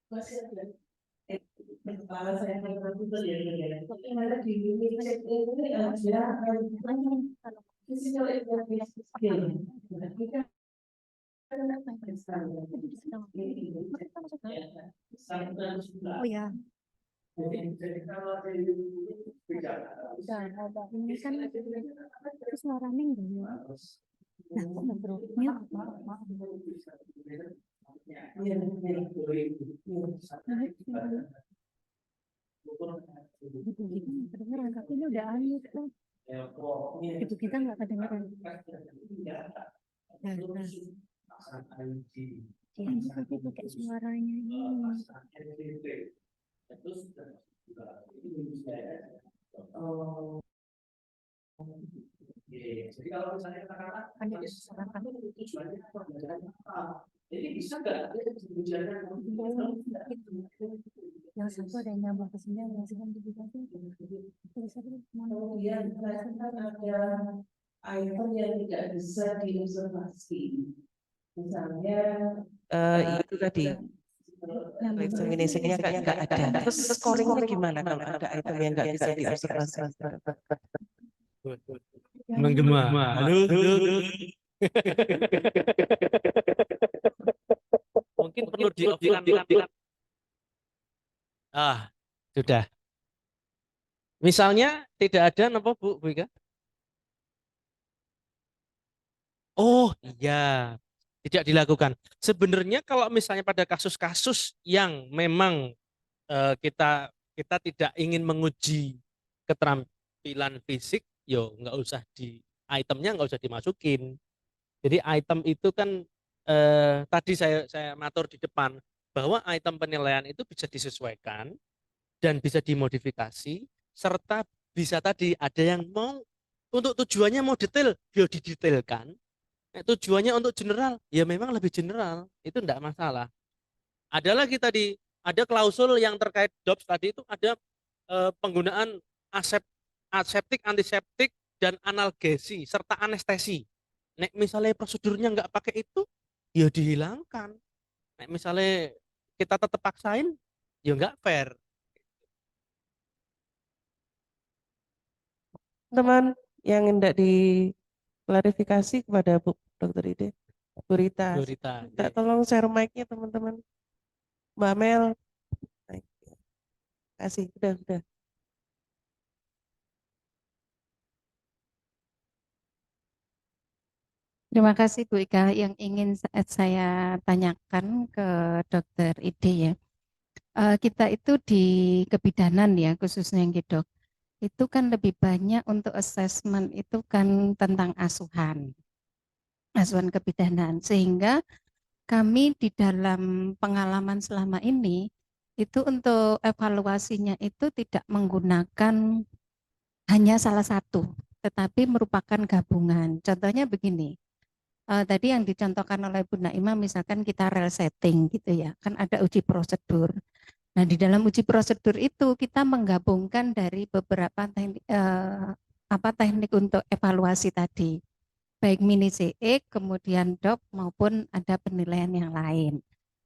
Kepala saya betul ya, tapi ada di cek ini ya physical education skill. Kita Oh ya, jadi kalau udah ini kan terus suaranya enggak ya? Nah, kok nggak mute? Ibu kita nggak kedengeran, tapi ini udah unmute tuh. Ibu kita nggak kedengeran. Nah, ini tapi pakai suaranya ini. Jadi kalau misalnya kata-kata jadi bisa nggak Yang satu ada yang nyambung ke sini, yang satu di sini. Bisa kemudian ada item yang tidak bisa diobservasi. Misalnya itu tadi examination-nya kayaknya nggak ada. Terus scoring-nya gimana kalau ada item yang nggak bisa diobservasi? Menggema. Halo. Mungkin perlu di-offline. Sudah. Misalnya tidak ada apa Bu Ika? Oh iya, tidak dilakukan. Sebenarnya kalau misalnya pada kasus-kasus yang memang kita tidak ingin menguji keterampilan fisik, yo nggak usah itemnya nggak usah dimasukin. Jadi item itu kan tadi saya matur di depan bahwa item penilaian itu bisa disesuaikan dan bisa dimodifikasi serta bisa tadi ada yang mau untuk tujuannya mau detail, yo didetailkan. Tujuannya untuk general, ya memang lebih general, itu enggak masalah. Ada lagi tadi, ada klausul yang terkait DOPS tadi itu ada penggunaan aseptik, antiseptik, dan analgesi, serta anestesi. Nek misalnya prosedurnya nggak pakai itu, ya dihilangkan. Nek misalnya kita tetap paksain, ya nggak fair. Teman yang hendak diklarifikasi kepada Bu Dr. Ide, Bu Rita. Tolong share mic-nya teman-teman. Mbak Mel. Kasih, udah. Terima kasih Bu Ika. Yang ingin saya tanyakan ke Dokter Ide ya. Kita itu di kebidanan ya, khususnya yang Dok. Itu kan lebih banyak untuk assessment itu kan tentang asuhan kebidanan. Sehingga kami di dalam pengalaman selama ini itu untuk evaluasinya itu tidak menggunakan hanya salah satu, tetapi merupakan gabungan. Contohnya begini, tadi yang dicontohkan oleh Bu Naimah misalkan kita rel setting gitu ya, kan ada uji prosedur. Nah di dalam uji prosedur itu kita menggabungkan dari beberapa teknik untuk evaluasi tadi, baik mini CE, kemudian DOP maupun ada penilaian yang lain.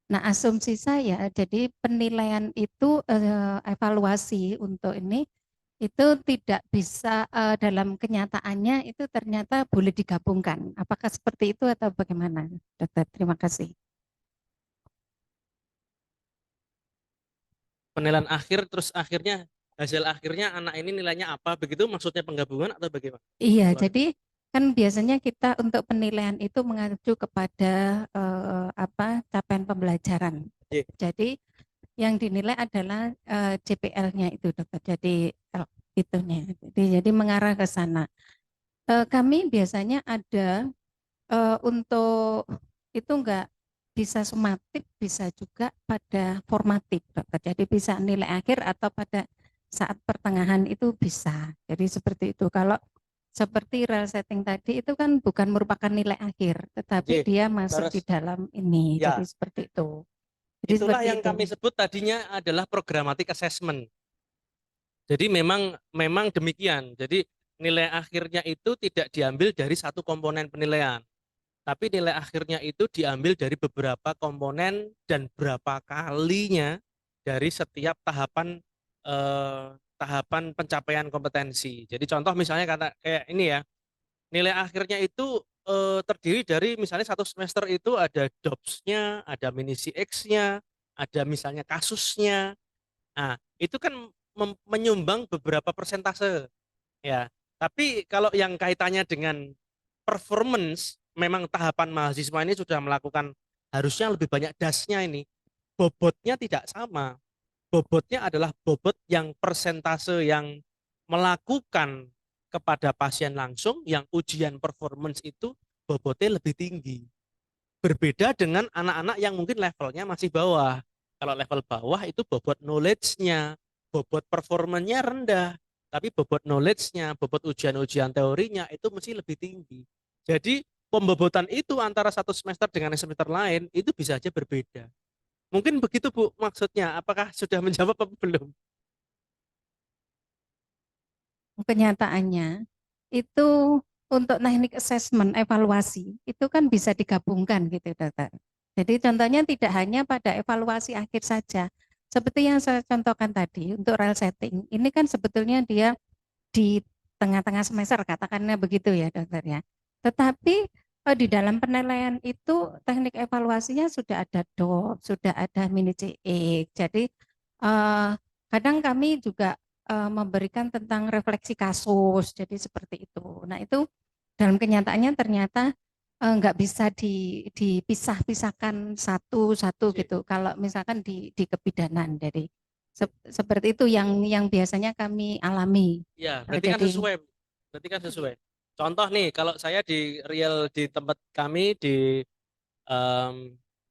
Nah asumsi saya jadi penilaian itu evaluasi untuk ini itu tidak bisa dalam kenyataannya itu ternyata boleh digabungkan. Apakah seperti itu atau bagaimana, Dokter? Terima kasih. Penilaian akhir terus akhirnya hasil akhirnya anak ini nilainya apa? Begitu maksudnya penggabungan atau bagaimana? Iya, jadi kan biasanya kita untuk penilaian itu mengacu kepada capaian pembelajaran. Jadi yang dinilai adalah CPL-nya itu, Dokter. Jadi itunya. Jadi mengarah ke sana. Kami biasanya ada untuk itu enggak bisa sumatif, bisa juga pada formatif, Dokter. Jadi bisa nilai akhir atau pada saat pertengahan itu bisa. Jadi seperti itu. Kalau seperti rel setting tadi itu kan bukan merupakan nilai akhir, tetapi dia masuk di dalam ini. Ya. Jadi seperti itu. Jadi Itulah yang kami sebut tadinya adalah programmatic assessment. Jadi memang demikian. Jadi nilai akhirnya itu tidak diambil dari satu komponen penilaian. Tapi nilai akhirnya itu diambil dari beberapa komponen dan berapa kalinya dari setiap tahapan pencapaian kompetensi. Jadi contoh misalnya kata kayak ini ya, nilai akhirnya itu terdiri dari misalnya satu semester itu ada DOPS-nya, ada mini CX-nya, ada misalnya kasusnya. Nah, itu kan menyumbang beberapa persentase ya. Tapi kalau yang kaitannya dengan performance, memang tahapan mahasiswa ini sudah melakukan harusnya lebih banyak dasnya ini. Bobotnya tidak sama. Bobotnya adalah bobot yang persentase yang melakukan kepada pasien langsung, yang ujian performance itu bobotnya lebih tinggi. Berbeda dengan anak-anak yang mungkin levelnya masih bawah. Kalau level bawah itu bobot knowledge-nya, bobot performanya rendah, tapi bobot knowledge-nya, bobot ujian-ujian teorinya itu mesti lebih tinggi. Jadi pembobotan itu antara satu semester dengan semester lain itu bisa aja berbeda. Mungkin begitu Bu maksudnya. Apakah sudah menjawab apa belum? Kenyataannya itu untuk teknik assessment evaluasi itu kan bisa digabungkan gitu dokter. Jadi contohnya tidak hanya pada evaluasi akhir saja. Seperti yang saya contohkan tadi untuk rel setting, ini kan sebetulnya dia di tengah-tengah semester katakannya begitu ya dokter ya. Tetapi di dalam penilaian itu teknik evaluasinya sudah ada DOP, sudah ada mini CX. Jadi kadang kami juga memberikan tentang refleksi kasus, jadi seperti itu. Nah itu dalam kenyataannya ternyata nggak bisa dipisah-pisahkan satu-satu gitu. Kalau misalkan di kebidanan, jadi seperti itu yang biasanya kami alami. Ya, berarti kan Jadi sesuai. Berarti kan sesuai. Contoh nih, kalau saya di real di tempat kami di em,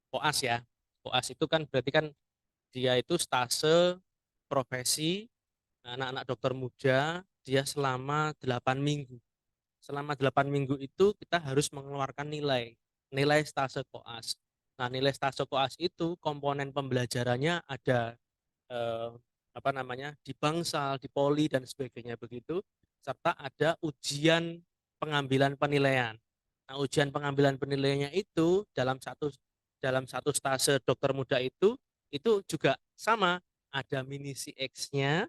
Koas ya. Koas itu kan berarti kan dia itu stase profesi anak-anak dokter muda, dia selama 8 minggu. Selama 8 minggu itu kita harus mengeluarkan nilai stase koas. Nah, nilai stase koas itu komponen pembelajarannya ada eh, apa namanya di bangsal, di poli dan sebagainya begitu, serta ada ujian pengambilan penilaian. Nah, ujian pengambilan penilaiannya itu dalam satu stase dokter muda itu juga sama, ada mini CX-nya,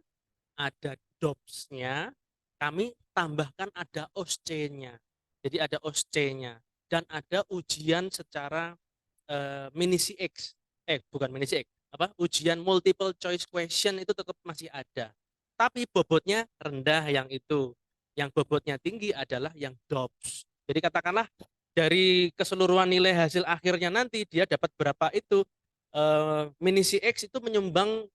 ada DOPS-nya, kami tambahkan ada OSCE-nya. Jadi ada OSCE-nya dan ada ujian secara mini CX. Bukan mini CX, apa? Ujian multiple choice question itu tetap masih ada. Tapi bobotnya rendah yang itu. Yang bobotnya tinggi adalah yang DOPS. Jadi katakanlah dari keseluruhan nilai hasil akhirnya nanti dia dapat berapa itu mini CX itu menyumbang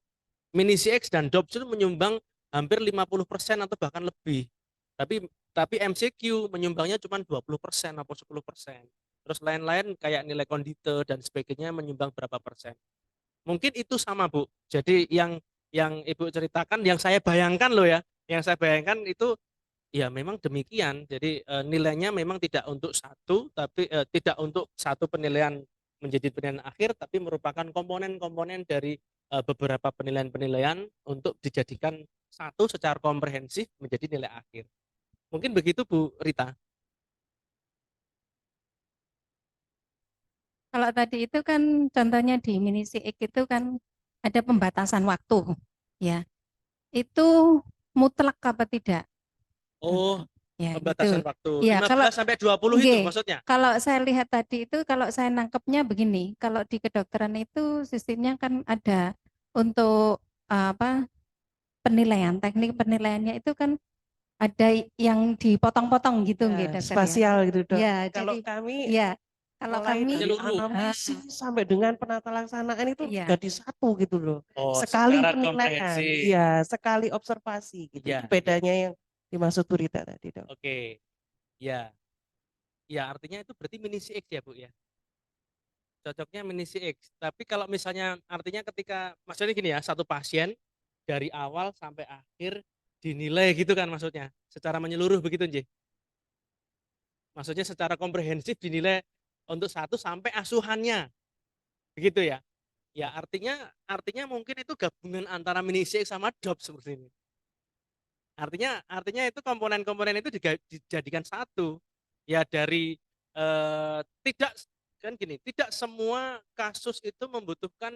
mini CX dan DOPS itu menyumbang hampir 50% atau bahkan lebih. Tapi MCQ menyumbangnya cuma 20% atau 10%. Terus lain-lain kayak nilai kondite dan sebagainya menyumbang berapa persen. Mungkin itu sama Bu. Jadi yang Ibu ceritakan, yang saya bayangkan loh ya, yang saya bayangkan itu ya memang demikian. Jadi nilainya memang tidak untuk satu, tapi tidak untuk satu penilaian menjadi penilaian akhir, tapi merupakan komponen-komponen dari beberapa penilaian-penilaian untuk dijadikan satu secara komprehensif menjadi nilai akhir. Mungkin begitu Bu Rita. kalau tadi itu kan contohnya di mini CX itu kan ada pembatasan waktu, ya. Itu mutlak apa tidak? Oh, Ya, pembatasan gitu. waktu Ya, kalau 15 sampai 20 itu nggih, maksudnya. kalau saya lihat tadi itu kalau saya nangkepnya begini, kalau di kedokteran itu sistemnya kan ada untuk apa penilaian, teknik penilaiannya itu kan ada yang dipotong-potong gitu nggih Ya, dokter ya. spasial gitu dok. Ya, Kalau jadi kami ya kalau mulai kami dari Menyeluruh. anamnesis sampai dengan penata laksanaan itu iya. jadi satu gitu loh. Oh, Sekali secara penilaian, komprehensif. iya, sekali observasi gitu. Iya, Itu bedanya yang dimaksud Bu Rita tadi dok. oke. Ya, ya artinya itu berarti mini CX ya Bu ya. Cocoknya mini CX. Tapi kalau misalnya artinya ketika maksudnya gini ya, satu pasien dari awal sampai akhir dinilai gitu kan maksudnya. Secara menyeluruh begitu Nji. Maksudnya secara komprehensif dinilai untuk satu sampai asuhannya. Begitu ya. Ya artinya mungkin itu gabungan antara mini CX sama DOP seperti ini. Artinya itu komponen-komponen itu dijadikan satu. Ya dari tidak kan gini, tidak semua kasus itu membutuhkan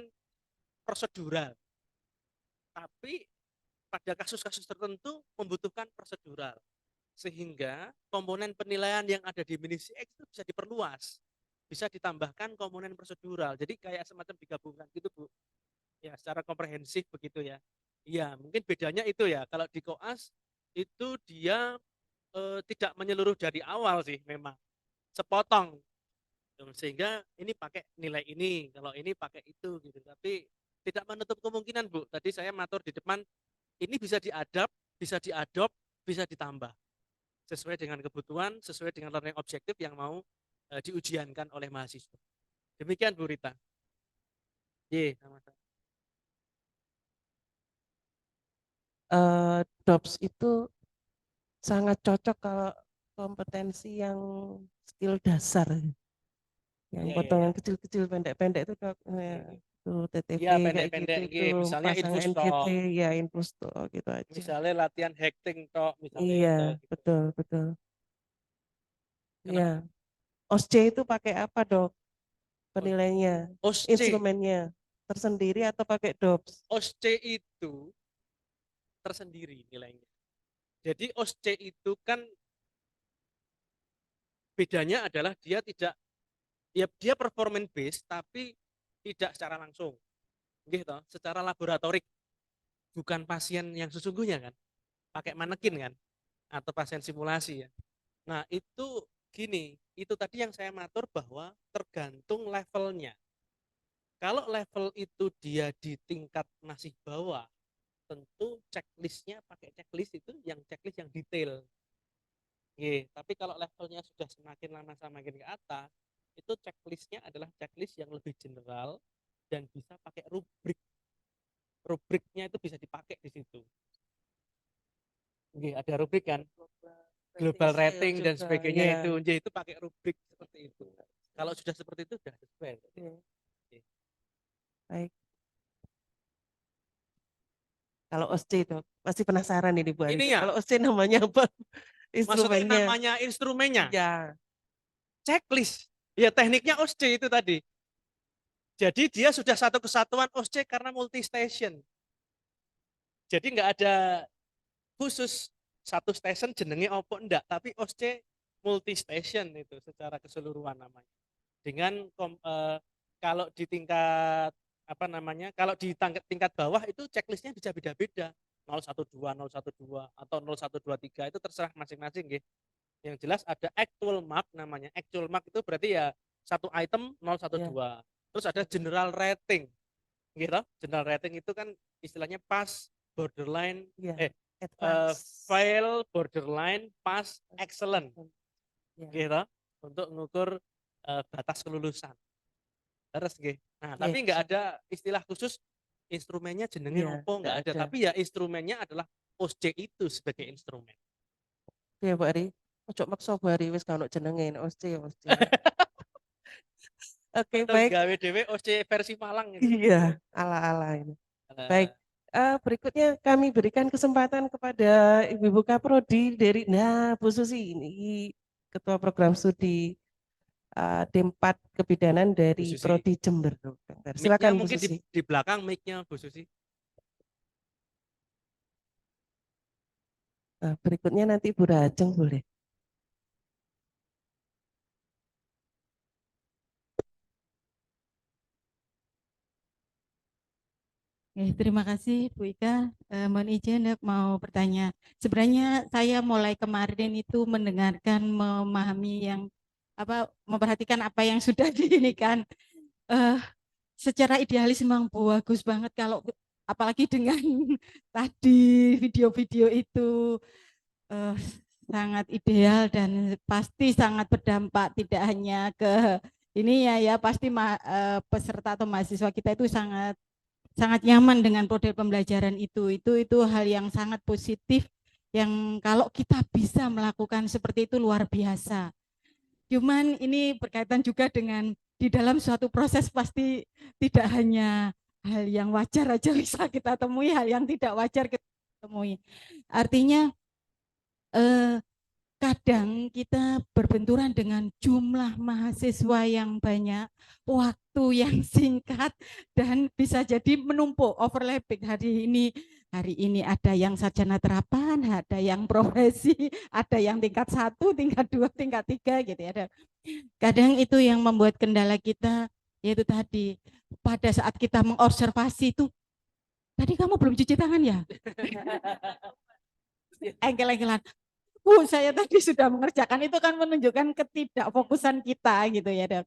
prosedural, tapi pada kasus-kasus tertentu membutuhkan prosedural, sehingga komponen penilaian yang ada di Minisi X itu bisa diperluas, bisa ditambahkan komponen prosedural, jadi kayak semacam digabungkan gitu Bu, ya secara komprehensif begitu ya. Iya, mungkin bedanya itu ya, kalau di koas itu dia tidak menyeluruh dari awal sih, memang sepotong, sehingga ini pakai nilai ini, kalau ini pakai itu gitu, tapi tidak menutup kemungkinan Bu, tadi saya matur di depan, ini bisa diadop, bisa ditambah sesuai dengan kebutuhan, sesuai dengan learning objektif yang mau diujiankan oleh mahasiswa. Demikian Bu Rita. Sama-sama. DOPS itu sangat cocok kalau kompetensi yang skill dasar, yang Iya, iya, potongan iya. kecil-kecil pendek-pendek itu Dok. Itu TTP Iya, kayak pendek-pendek gitu nggih, itu misalnya pasang infus NGT tok, ya infus tok gitu aja. misalnya latihan hacking tok, misalnya Iya, itu gitu. betul betul. Kenapa? Iya. OSCE itu pakai apa Dok? Penilaiannya, OSCE, instrumennya tersendiri atau pakai DOPS? OSCE itu tersendiri nilainya. Jadi OSCE itu kan bedanya adalah dia tidak, ya dia performance based tapi tidak secara langsung, gitu, secara laboratorik, bukan pasien yang sesungguhnya kan, pakai manekin kan, atau pasien simulasi ya. Nah itu gini, itu tadi yang saya matur bahwa tergantung levelnya. Kalau level itu dia di tingkat masih bawah, tentu checklistnya pakai checklist itu yang checklist yang detail. Tapi kalau levelnya sudah semakin lama semakin ke atas, itu checklistnya adalah checklist yang lebih general dan bisa pakai rubrik. Rubriknya itu bisa dipakai di situ. Ada rubrik kan, global rating dan sebagainya ya. itu pakai rubrik seperti itu. Kalau sudah seperti itu sudah sesuai. Baik. Kalau OSCE Dok, masih penasaran ini Bu Ari. Ini ya, Kalau OSCE namanya apa? maksudnya Instrumennya. namanya instrumennya, Ya. checklist. Ya tekniknya OSCE itu tadi. Jadi dia sudah satu kesatuan OSCE karena multi station. Jadi nggak ada khusus satu station jenenge opo enggak, tapi OSCE multi station itu secara keseluruhan namanya. Dengan kalau di tingkat apa namanya, kalau di tingkat bawah itu checklistnya bisa beda-beda, 012, 012 atau 0123 itu terserah masing-masing gitu. Yang jelas ada actual mark namanya. Actual mark itu berarti ya satu item 012. Terus ada general rating. Gitu. General rating itu kan istilahnya pass, borderline, fail, borderline, pass, excellent. Gitu. Untuk mengukur batas kelulusan. Terus gitu. Nah, tapi nggak ada istilah khusus instrumennya jenenge opo, nggak ada. Tapi ya instrumennya adalah OSCE itu sebagai instrumen. Ya Bu Ari, ojo maksa Bu Ari wis kalau jenenge OSCE. Oke, baik. Gawe dhewe OSCE versi Malang gitu. Iya, ala-ala ini. Baik. Berikutnya kami berikan kesempatan kepada Ibu Kaprodi dari Bu Susi ini Ketua Program Studi D4 Kebidanan dari Prodi Jember. Silakan Bu mungkin Susi. di belakang mic-nya Bu Susi. Berikutnya nanti Bu Rajeng boleh. Terima kasih Bu Ika. Mohon izin mau bertanya. Sebenarnya saya mulai kemarin itu mendengarkan, memahami yang memperhatikan apa yang sudah diinikan. Secara idealis memang bagus banget kalau apalagi dengan tadi video-video itu sangat ideal dan pasti sangat berdampak tidak hanya ke ini ya pasti peserta atau mahasiswa kita itu sangat nyaman dengan model pembelajaran itu hal yang sangat positif yang kalau kita bisa melakukan seperti itu luar biasa. Cuman ini berkaitan juga dengan di dalam suatu proses pasti tidak hanya hal yang wajar aja bisa kita temui, hal yang tidak wajar kita temui. Artinya kadang kita berbenturan dengan jumlah mahasiswa yang banyak, waktu yang singkat, dan bisa jadi menumpuk, overlapping. Hari ini ada yang sarjana terapan, ada yang profesi, ada yang tingkat 1, tingkat 2, tingkat 3 gitu ya. Kadang itu yang membuat kendala kita, yaitu tadi pada saat kita mengobservasi itu, tadi kamu belum cuci tangan ya? Engkel-engkelan. Saya tadi sudah mengerjakan, itu kan menunjukkan ketidakfokusan kita gitu ya, Dok.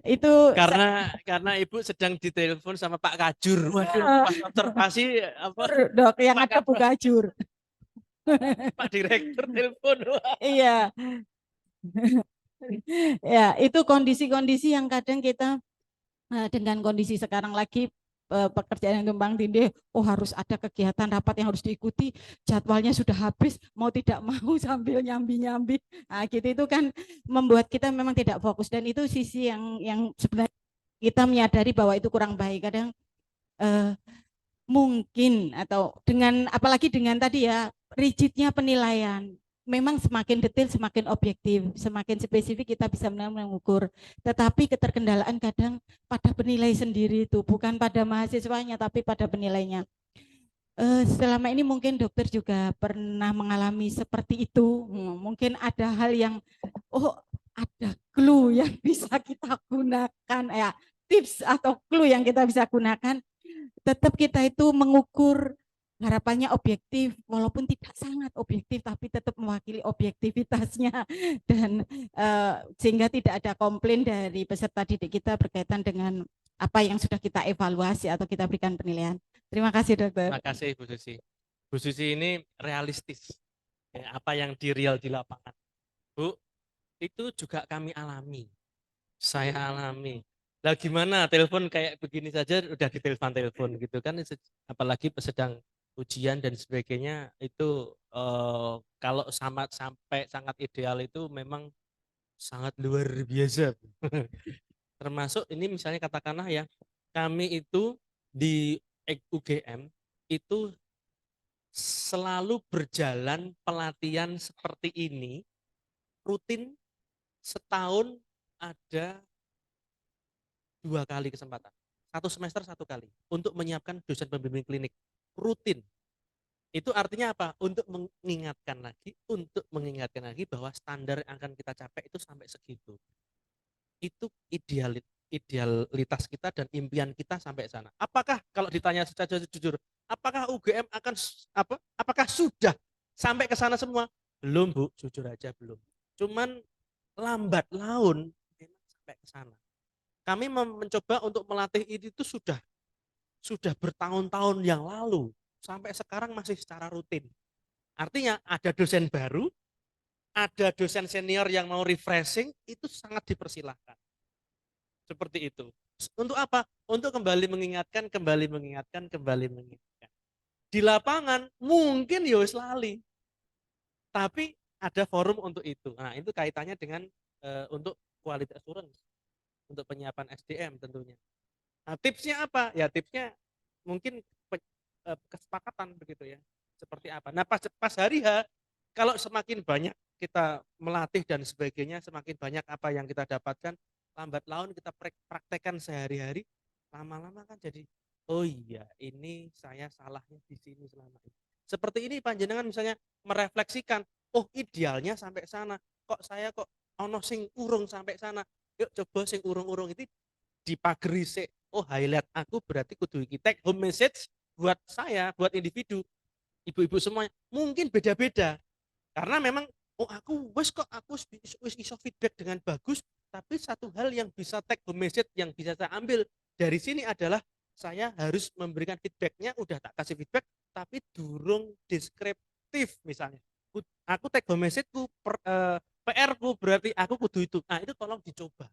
Itu Karena Ibu sedang ditelepon sama Pak Kajur. Waduh, pas observasi apa Dok yang Pak ada Bu Gajur. Pak Direktur telepon. Iya. Ya, itu kondisi-kondisi yang kadang kita dengan kondisi sekarang lagi pekerjaan yang tumpang tindih, harus ada kegiatan rapat yang harus diikuti, jadwalnya sudah habis, mau tidak mau sambil nyambi-nyambi. Nah, gitu itu kan membuat kita memang tidak fokus, dan itu sisi yang sebenarnya kita menyadari bahwa itu kurang baik. Kadang mungkin atau dengan apalagi dengan tadi ya rigidnya penilaian, memang semakin detail semakin objektif, semakin spesifik kita bisa mengukur, tetapi keterkendalaan kadang pada penilai sendiri itu, bukan pada mahasiswanya tapi pada penilainya. Selama ini mungkin dokter juga pernah mengalami seperti itu. Mungkin ada hal yang ada clue yang bisa kita gunakan, ya tips atau clue yang kita bisa gunakan. Tetap kita itu mengukur, harapannya objektif, walaupun tidak sangat objektif tapi tetap mewakili objektivitasnya, dan sehingga tidak ada komplain dari peserta didik kita berkaitan dengan apa yang sudah kita evaluasi atau kita berikan penilaian. Terima kasih, Dokter. Terima kasih Bu Susi. Bu Susi ini realistis. Ya, apa yang di real di lapangan. Bu, itu juga kami alami. Saya alami. Lah gimana telepon kayak begini saja udah ditelepon gitu kan, apalagi sedang ujian dan sebagainya itu kalau sampai sangat ideal itu memang sangat luar biasa. Termasuk ini misalnya katakanlah ya, kami itu di UGM itu selalu berjalan pelatihan seperti ini rutin, setahun ada 2 kali kesempatan. 1 semester 1 kali untuk menyiapkan dosen pembimbing klinik rutin. Itu artinya apa? Untuk mengingatkan lagi bahwa standar yang akan kita capai itu sampai segitu. Itu idealitas kita dan impian kita sampai sana. Apakah kalau ditanya secara jujur, apakah UGM apakah sudah sampai ke sana semua? Belum, Bu, jujur aja belum. Cuman lambat laun memang sampai ke sana. Kami mencoba untuk melatih itu sudah bertahun-tahun yang lalu, sampai sekarang masih secara rutin. Artinya ada dosen baru, ada dosen senior yang mau refreshing, itu sangat dipersilahkan. Seperti itu. Untuk apa? Untuk kembali mengingatkan. Di lapangan mungkin ya wis lali, tapi ada forum untuk itu. Nah, itu kaitannya dengan untuk quality assurance, untuk penyiapan SDM tentunya. Nah, tipsnya apa? Ya tipsnya mungkin kesepakatan begitu ya. Seperti apa? Nah, pas hari H, kalau semakin banyak kita melatih dan sebagainya, semakin banyak apa yang kita dapatkan, lambat laun kita praktekkan sehari-hari, lama-lama kan jadi, oh iya, ini saya salahnya di sini selama ini. Seperti ini panjenengan misalnya merefleksikan, oh idealnya sampai sana, kok saya ono sing urung sampai sana. Yuk coba sing urung-urung itu dipageri sih. Oh, highlight aku berarti kudu iki take home message buat saya, buat individu, ibu-ibu semuanya. Mungkin beda-beda. Karena memang aku wis iso feedback dengan bagus, tapi satu hal yang bisa take home message yang bisa saya ambil dari sini adalah saya harus memberikan feedbacknya, udah tak kasih feedback tapi durung deskriptif misalnya. Aku take home message-ku PR-ku berarti aku kudu itu. Nah, itu tolong dicoba.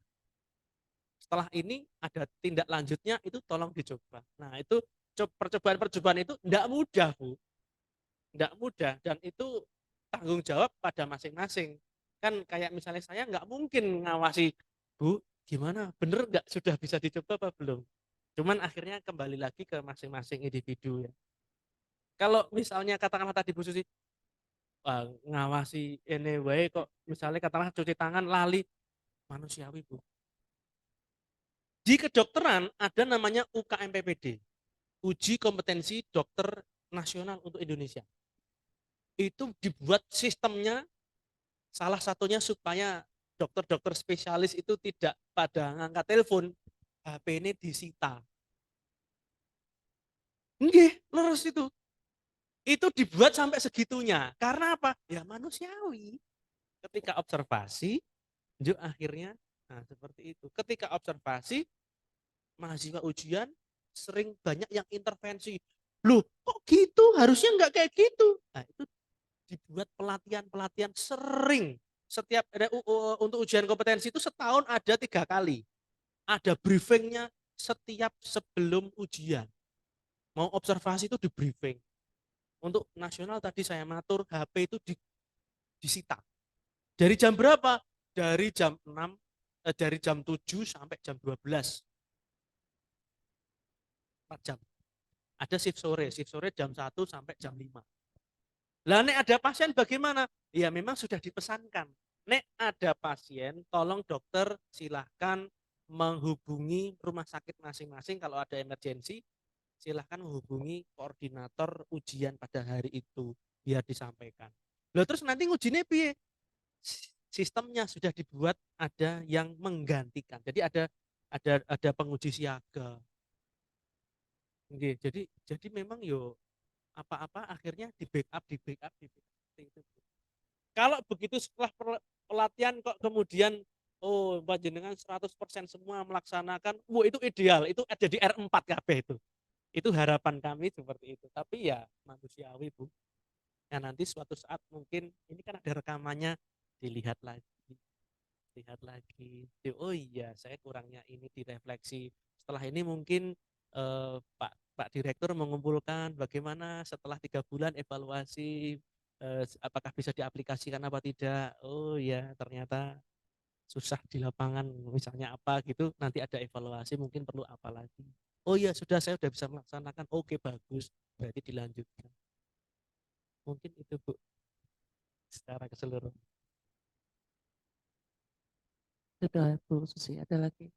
Setelah ini ada tindak lanjutnya, itu tolong dicoba. Nah, itu percobaan-percobaan itu tidak mudah, Bu. Tidak mudah, dan itu tanggung jawab pada masing-masing. Kan kayak misalnya saya nggak mungkin ngawasi, Bu, gimana, bener nggak, sudah bisa dicoba apa belum? Cuman akhirnya kembali lagi ke masing-masing individu ya. Kalau misalnya katakanlah tadi Bu Susi, ngawasi ini wae kok misalnya katakanlah cuci tangan lali, manusiawi Bu. Di kedokteran ada namanya UKMPPD, Uji Kompetensi Dokter Nasional untuk Indonesia. Itu dibuat sistemnya salah satunya supaya dokter-dokter spesialis itu tidak pada ngangkat telepon, HP ini disita. Nggih, leres itu. Itu dibuat sampai segitunya. Karena apa? Ya manusiawi. Ketika observasi, yuk akhirnya nah seperti itu. Ketika observasi, mahasiswa ujian sering banyak yang intervensi. Loh, kok gitu? Harusnya enggak kayak gitu. Nah, itu dibuat pelatihan-pelatihan sering. Setiap untuk ujian kompetensi itu setahun ada 3 kali. Ada briefingnya setiap sebelum ujian. Mau observasi itu di briefing. Untuk nasional tadi saya matur HP itu disita. Dari jam berapa? Dari jam 6, dari jam 7 sampai jam 12. 4 jam. Ada shift sore jam 1 sampai jam 5. Lah nek ada pasien bagaimana? Ya memang sudah dipesankan. Nek ada pasien, tolong dokter silahkan menghubungi rumah sakit masing-masing kalau ada emergensi. Silahkan menghubungi koordinator ujian pada hari itu biar disampaikan. Loh terus nanti ngujinya piye? Sistemnya sudah dibuat ada yang menggantikan. Jadi ada penguji siaga. Oke, jadi memang yo apa-apa akhirnya di backup seperti itu. Kalau begitu setelah pelatihan kok kemudian oh panjenengan 100% semua melaksanakan, wah itu ideal, itu ada di R4 KB itu. Itu harapan kami seperti itu. Tapi ya manusiawi Bu. Ya nanti suatu saat mungkin ini kan ada rekamannya dilihat lagi. Lihat lagi. Oh iya, saya kurangnya ini direfleksi. Setelah ini mungkin Pak Direktur mengumpulkan bagaimana setelah 3 bulan evaluasi apakah bisa diaplikasikan apa tidak. Oh ya, ternyata susah di lapangan misalnya apa gitu, nanti ada evaluasi mungkin perlu apa lagi. Oh iya sudah saya sudah bisa melaksanakan, oke bagus, berarti dilanjutkan. Mungkin itu Bu secara keseluruhan. Sudah Bu Susi, ada lagi?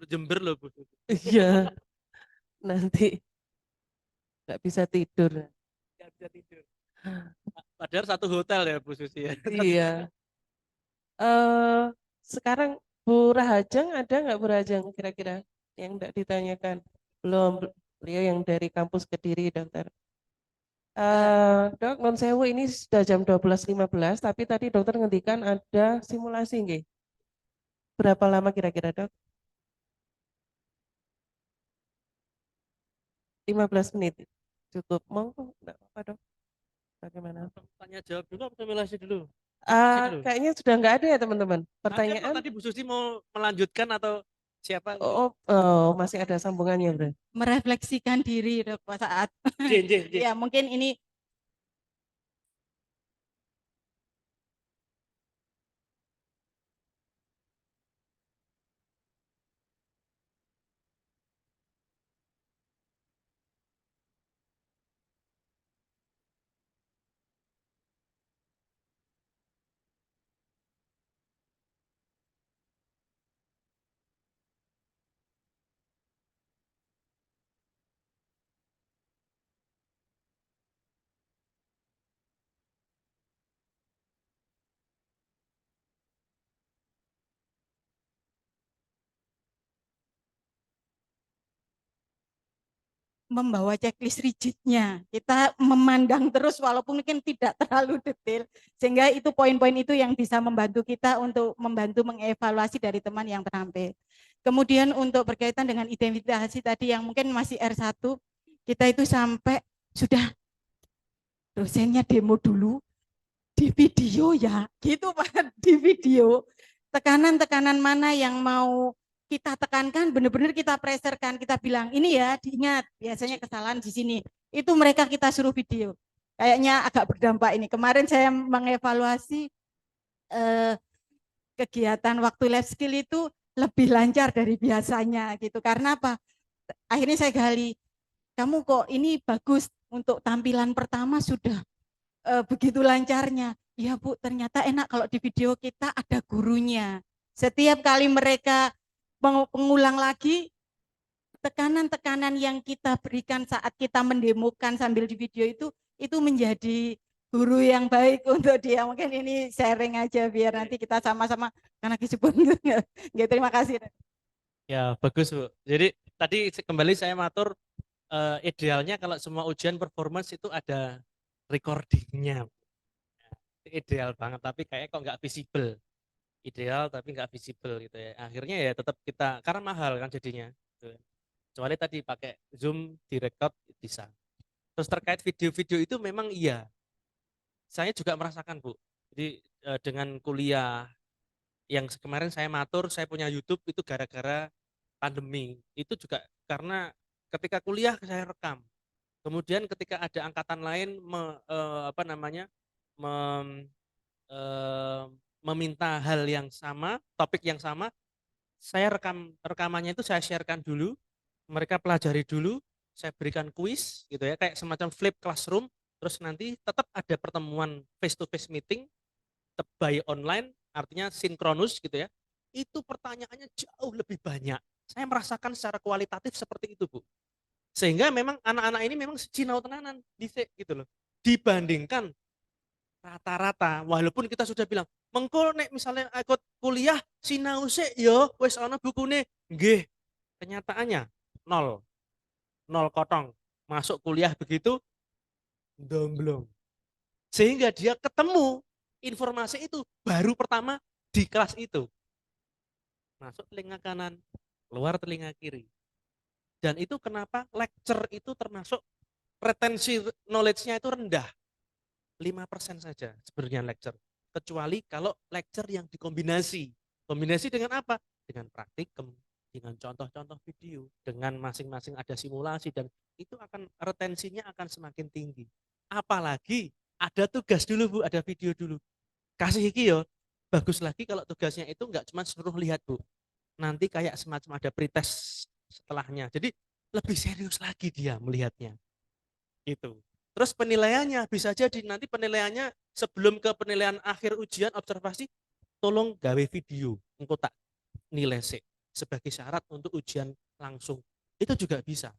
Jember loh Bu. Iya, nanti nggak bisa tidur. Nggak bisa tidur. Padahal satu hotel ya Bu Susi ya. Iya. Sekarang Bu Rahajeng ada nggak Bu Rahajeng kira-kira yang tidak ditanyakan? Belum, beliau yang dari kampus Kediri dokter. Dok, non sewu ini sudah jam 12.15, tapi tadi dokter ngendikan ada simulasi nggih. Berapa lama kira-kira Dok? 15 menit. Cukup. Mau enggak apa-apa Dok? Bagaimana? Tanya jawab dulu atau simulasi dulu? Kayaknya sudah nggak ada ya teman-teman. Ada kok, Pertanyaan? tadi Bu Susi mau melanjutkan atau siapa? Masih ada sambungannya Bro. Merefleksikan diri Dok saat Jin. ya mungkin ini membawa checklist rigidnya. Kita memandang terus walaupun mungkin tidak terlalu detail. Sehingga itu poin-poin itu yang bisa membantu kita untuk membantu mengevaluasi dari teman yang terampil. Kemudian untuk berkaitan dengan identifikasi tadi yang mungkin masih R1, kita itu sampai sudah dosennya demo dulu di video ya, gitu Pak, di video. Tekanan-tekanan mana yang mau kita tekankan, benar-benar kita presserkan, kita bilang ini ya, diingat biasanya kesalahan di sini. Itu mereka kita suruh video. Kayaknya agak berdampak ini. Kemarin saya mengevaluasi kegiatan waktu lab skill itu lebih lancar dari biasanya gitu. Karena apa? Akhirnya saya gali kamu kok ini bagus untuk tampilan pertama sudah begitu lancarnya. Ya Bu, ternyata enak kalau di video kita ada gurunya. Setiap kali mereka mengulang lagi, tekanan-tekanan yang kita berikan saat kita mendemokan sambil di video itu menjadi guru yang baik untuk dia. Mungkin ini sharing aja biar nanti kita sama-sama, karena disebut terima kasih. Ya, bagus, Bu. Jadi tadi kembali saya matur, idealnya kalau semua ujian performance itu ada recordingnya. Ideal banget, tapi kayak kok nggak visible. Ideal tapi nggak visible gitu ya. Akhirnya ya tetap kita, karena mahal kan jadinya. Gitu. Kecuali tadi pakai Zoom direkod bisa. Terus terkait video-video itu memang iya. Saya juga merasakan, Bu. Jadi dengan kuliah yang kemarin saya matur, saya punya YouTube itu gara-gara pandemi. Itu juga karena ketika kuliah saya rekam. Kemudian ketika ada angkatan lain apa namanya eh, meminta hal yang sama, topik yang sama, saya rekamannya itu saya sharekan dulu, mereka pelajari dulu, saya berikan kuis gitu ya, kayak semacam flip classroom, terus nanti tetap ada pertemuan face to face meeting, by online, artinya sinkronus gitu ya. Itu pertanyaannya jauh lebih banyak. Saya merasakan secara kualitatif seperti itu, Bu. Sehingga memang anak-anak ini memang sinau tenanan gitu loh. Dibandingkan rata-rata, walaupun kita sudah bilang mengko nek misalnya ikut kuliah sinau sik yo wis ana bukune, nggih, kenyataannya nol, nol kotong. Masuk kuliah begitu domblong, sehingga dia ketemu informasi itu baru pertama di kelas itu, masuk telinga kanan, keluar telinga kiri. Dan itu kenapa lecture itu termasuk retensi knowledge-nya itu rendah, 5% saja sebenarnya lecture. Kecuali kalau lecture yang dikombinasi. Kombinasi dengan apa? Dengan praktikum, dengan contoh-contoh video, dengan masing-masing ada simulasi, dan itu akan retensinya akan semakin tinggi. Apalagi ada tugas dulu, Bu, ada video dulu. Kasih iki yo, bagus lagi kalau tugasnya itu enggak cuma suruh lihat, Bu. Nanti kayak semacam ada pretest setelahnya. Jadi lebih serius lagi dia melihatnya. Gitu. Terus penilaiannya bisa jadi nanti penilaiannya sebelum ke penilaian akhir ujian observasi, tolong gawe video, engko tak nilai sih sebagai syarat untuk ujian langsung. Itu juga bisa.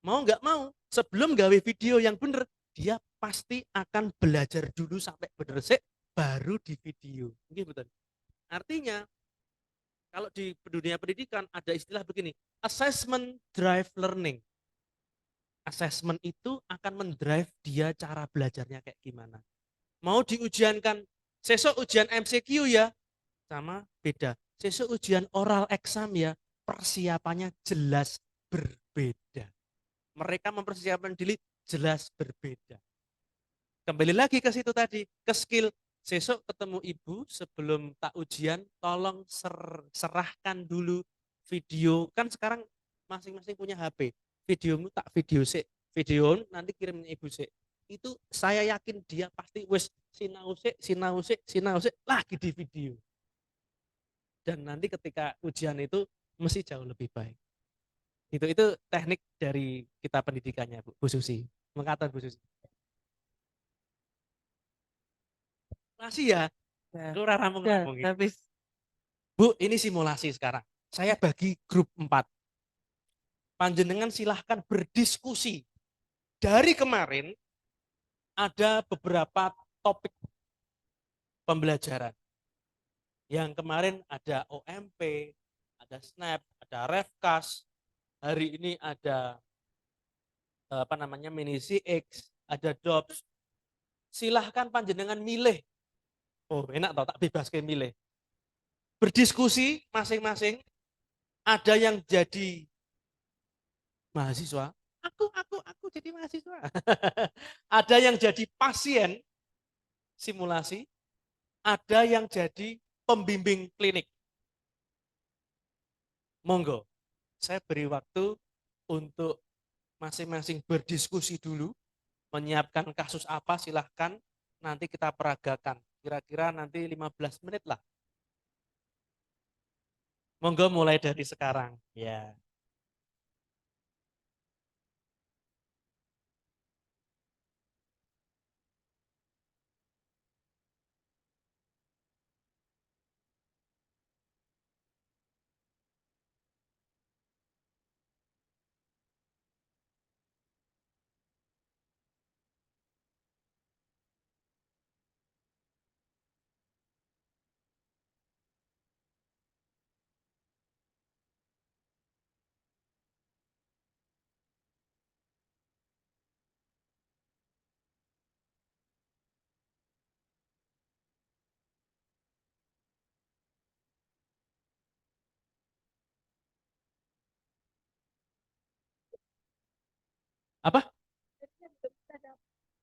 Mau nggak mau, sebelum gawe video yang benar, dia pasti akan belajar dulu sampai benar sih, baru di video. Mungkin betul. Artinya, kalau di dunia pendidikan ada istilah begini, assessment drive learning. Assessment itu akan mendrive dia cara belajarnya kayak gimana. Mau diujiankan, sesok ujian MCQ ya, sama beda. Sesok ujian oral exam ya, persiapannya jelas berbeda. Mereka mempersiapkan diri jelas berbeda. Kembali lagi ke situ tadi, ke skill. Sesok ketemu ibu sebelum tak ujian, tolong serahkan dulu video. Kan sekarang masing-masing punya HP. Videomu tak video sih, video nanti kirimnya ibu sih. Itu saya yakin dia pasti wes sinau sik lagi di video. Dan nanti ketika ujian itu mesti jauh lebih baik. Itu teknik dari kita pendidikannya, Bu Susi. Mengatakan Bu Susi. Simulasi ya, Ya, lu rampung-rampung. habis. Bu, ini simulasi sekarang. Saya bagi grup 4. Panjenengan silahkan berdiskusi. Dari kemarin ada beberapa topik pembelajaran. Yang kemarin ada OMP, ada SNAP, ada Refcast. Hari ini ada apa namanya mini CX, ada DOPS. Silahkan panjenengan milih. Oh, enak tau, tak bebas ke milih. Berdiskusi masing-masing. Ada yang jadi mahasiswa, aku jadi mahasiswa. Ada yang jadi pasien simulasi, ada yang jadi pembimbing klinik. Monggo, saya beri waktu untuk masing-masing berdiskusi dulu, menyiapkan kasus apa silahkan, nanti kita peragakan. Kira-kira nanti 15 menit lah. Monggo mulai dari sekarang. Ya.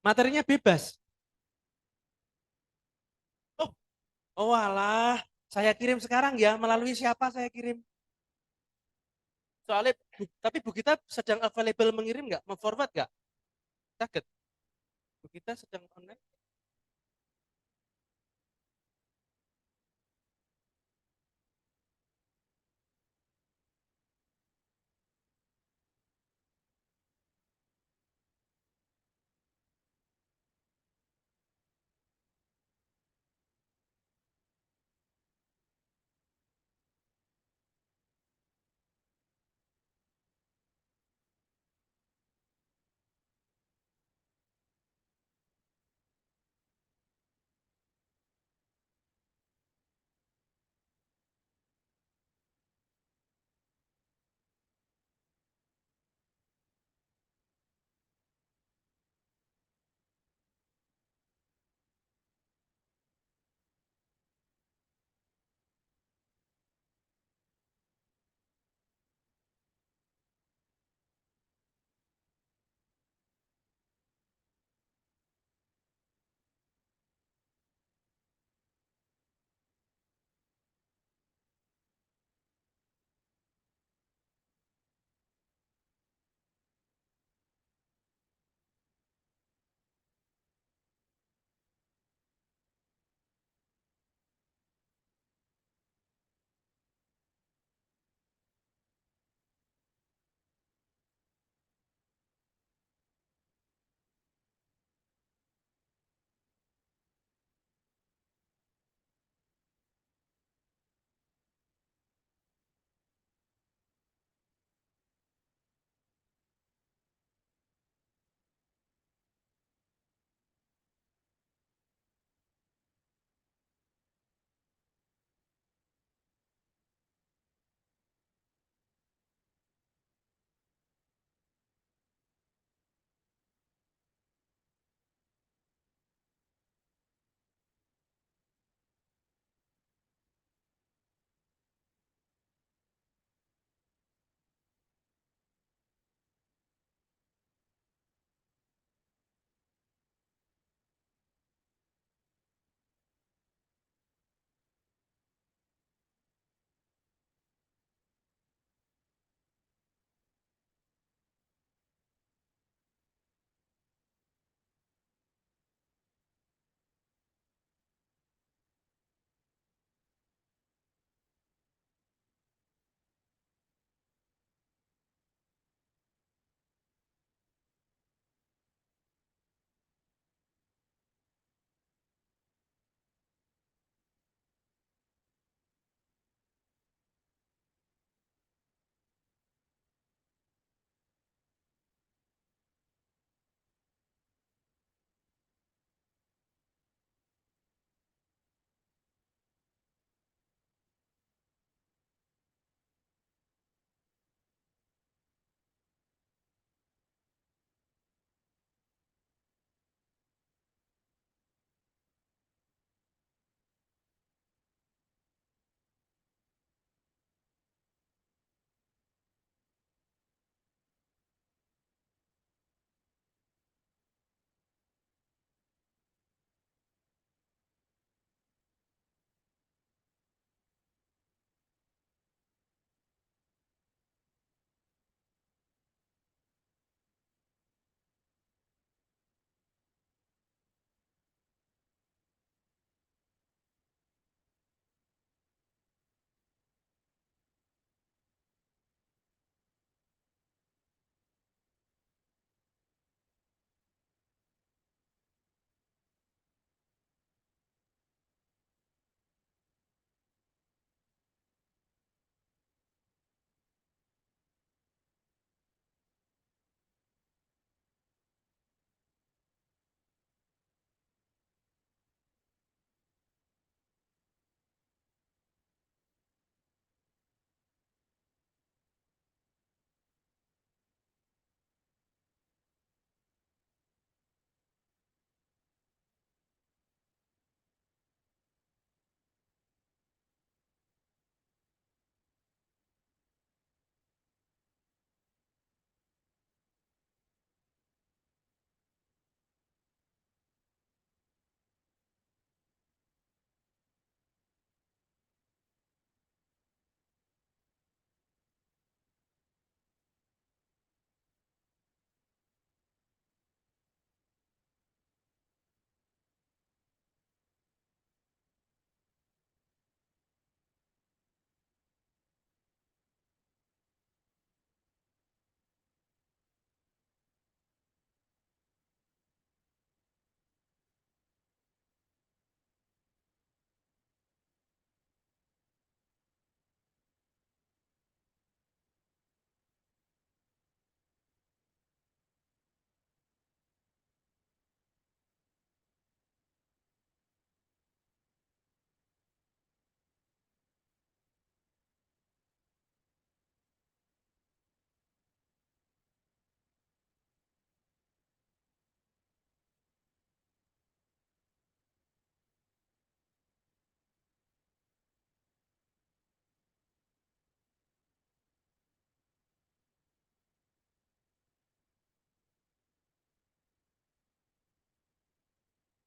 Materinya bebas. Oh, oh alah, saya kirim sekarang ya, melalui siapa saya kirim? Soalnya, tapi Bu Gita sedang available mengirim nggak? Memforward nggak? Target. Bu Gita sedang online.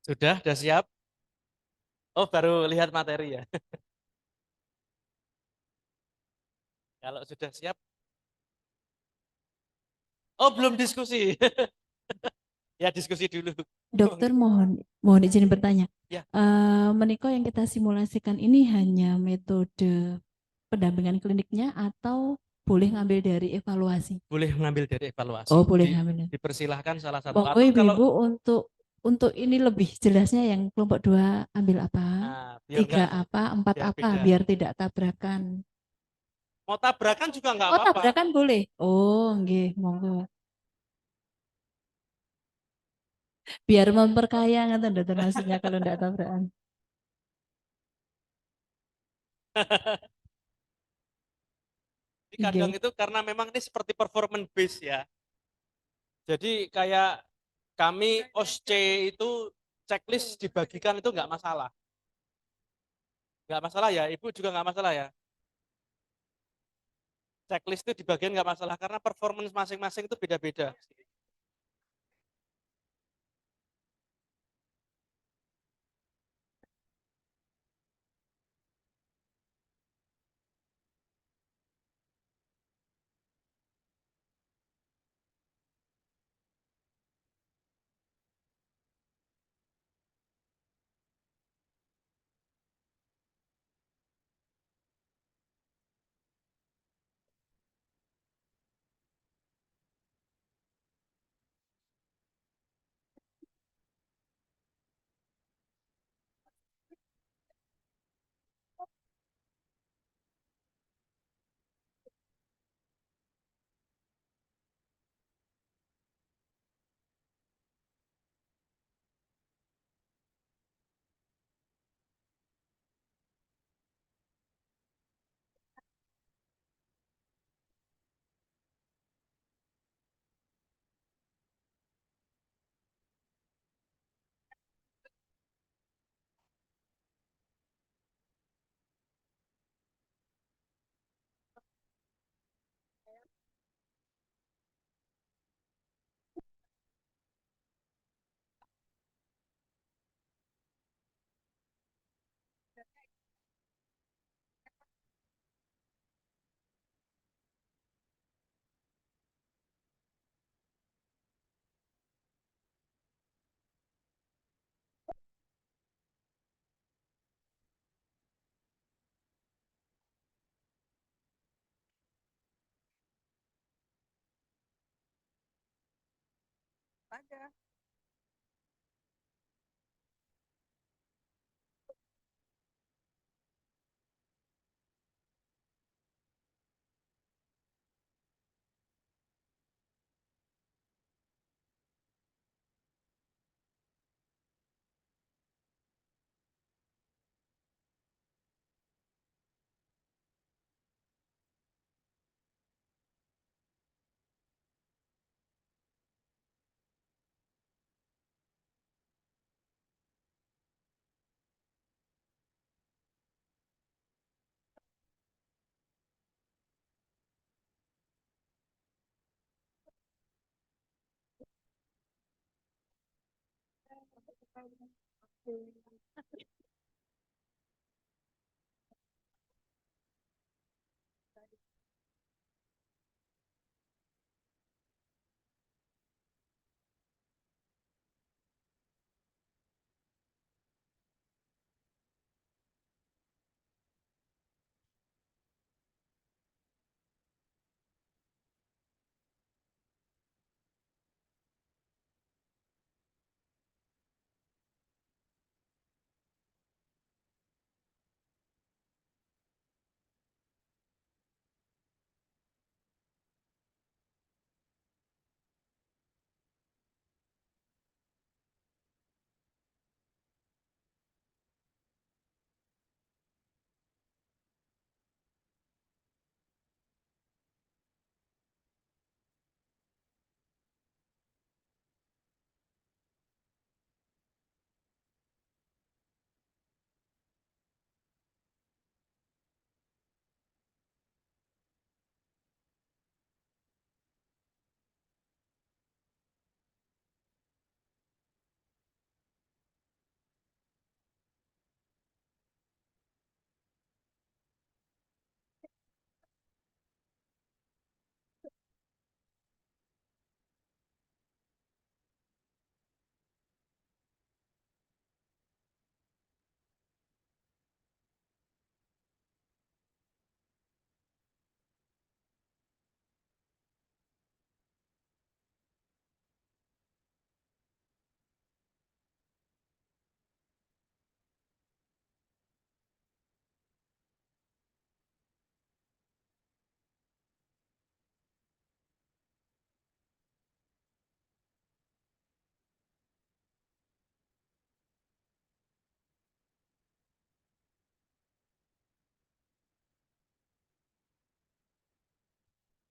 Sudah siap? Oh, baru lihat materi ya. Kalau sudah siap, oh belum diskusi. Ya diskusi dulu. Dokter mohon izin bertanya. Ya, Menika yang kita simulasikan ini hanya metode pendampingan kliniknya atau boleh ngambil dari evaluasi? boleh mengambil dari evaluasi. Oh, boleh ngambil. Dipersilahkan salah satu Monggo atau kalau Ibu-ibu untuk ini lebih jelasnya yang kelompok 2 ambil apa? biar 3 enggak apa? 4 biar apa? beda. Biar tidak tabrakan. Mau tabrakan juga nggak Oh, apa-apa. tabrakan boleh. Oh, nggih, monggo. Biar memperkaya ngoten dokter maksudnya kalau tidak tabrakan. Jadi kadang Nggih. itu karena memang ini seperti performance base ya. Jadi kayak kami OSC itu checklist dibagikan itu nggak masalah. Nggak masalah ya, Ibu juga nggak masalah ya. Checklist itu dibagian nggak masalah karena performance masing-masing itu beda-beda.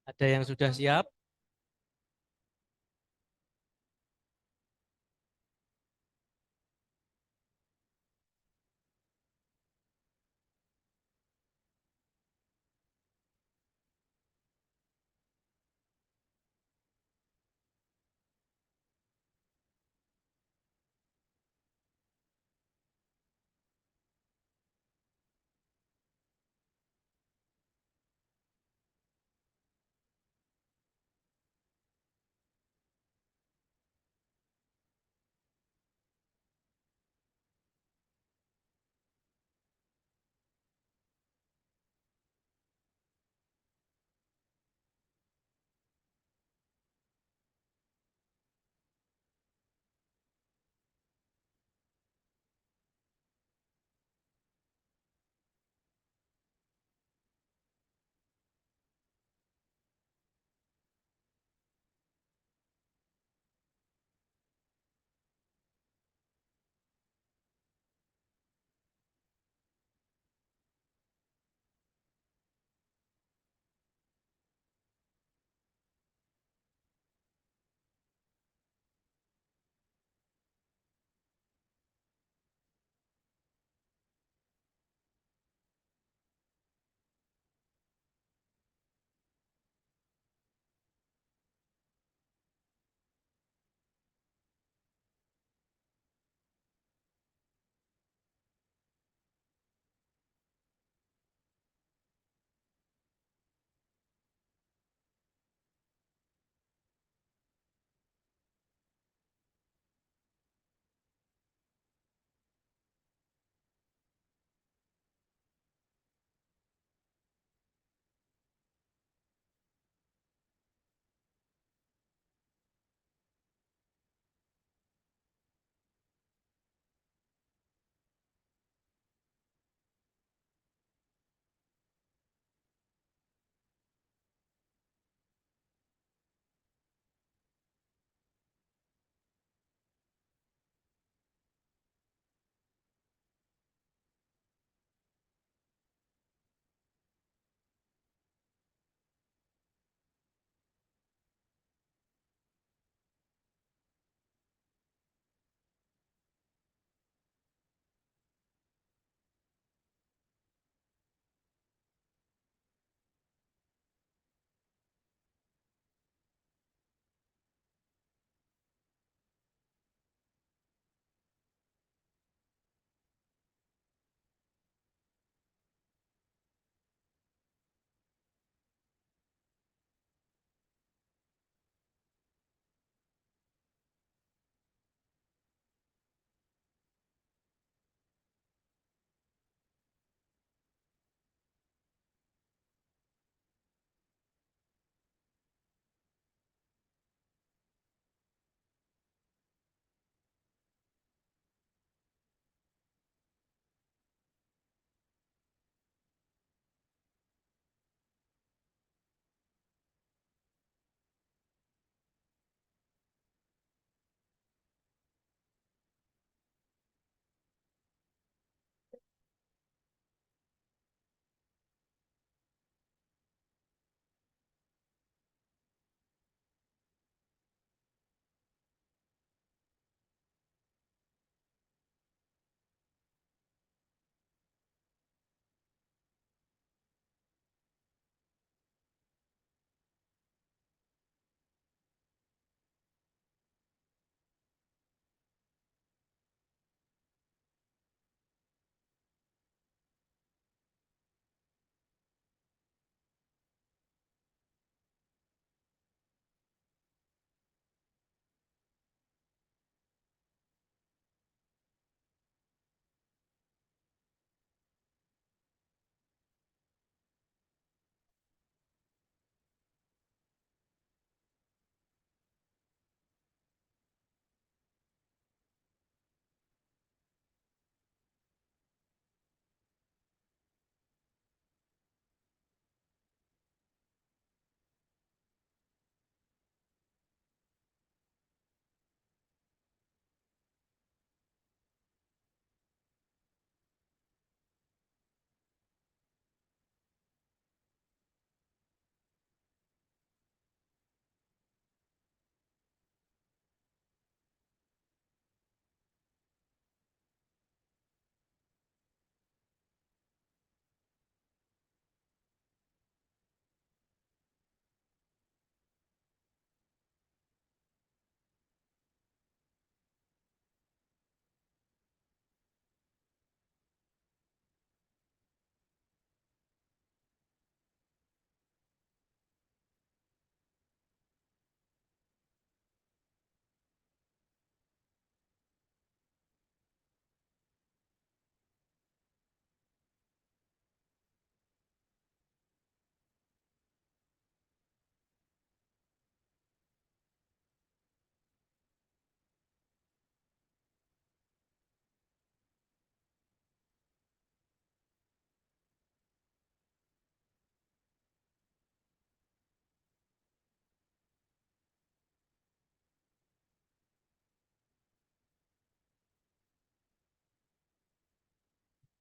Ada yang sudah siap?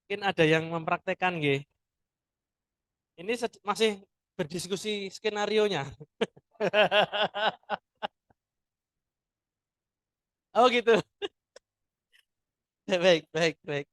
Mungkin ada yang mempraktekkan nggih. Ini masih berdiskusi skenarionya. Oh gitu. Baik, baik, baik.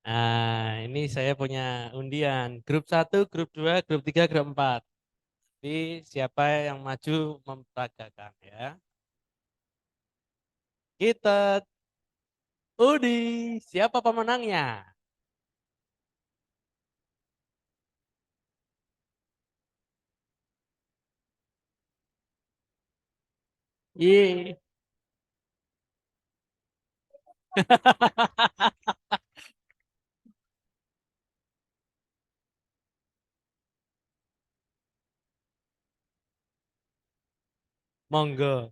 Nah, ini saya punya undian. Grup 1, grup 2, grup 3, grup 4. Jadi siapa yang maju memperagakan ya. Kita Udi, siapa pemenangnya? Ye. Monggo.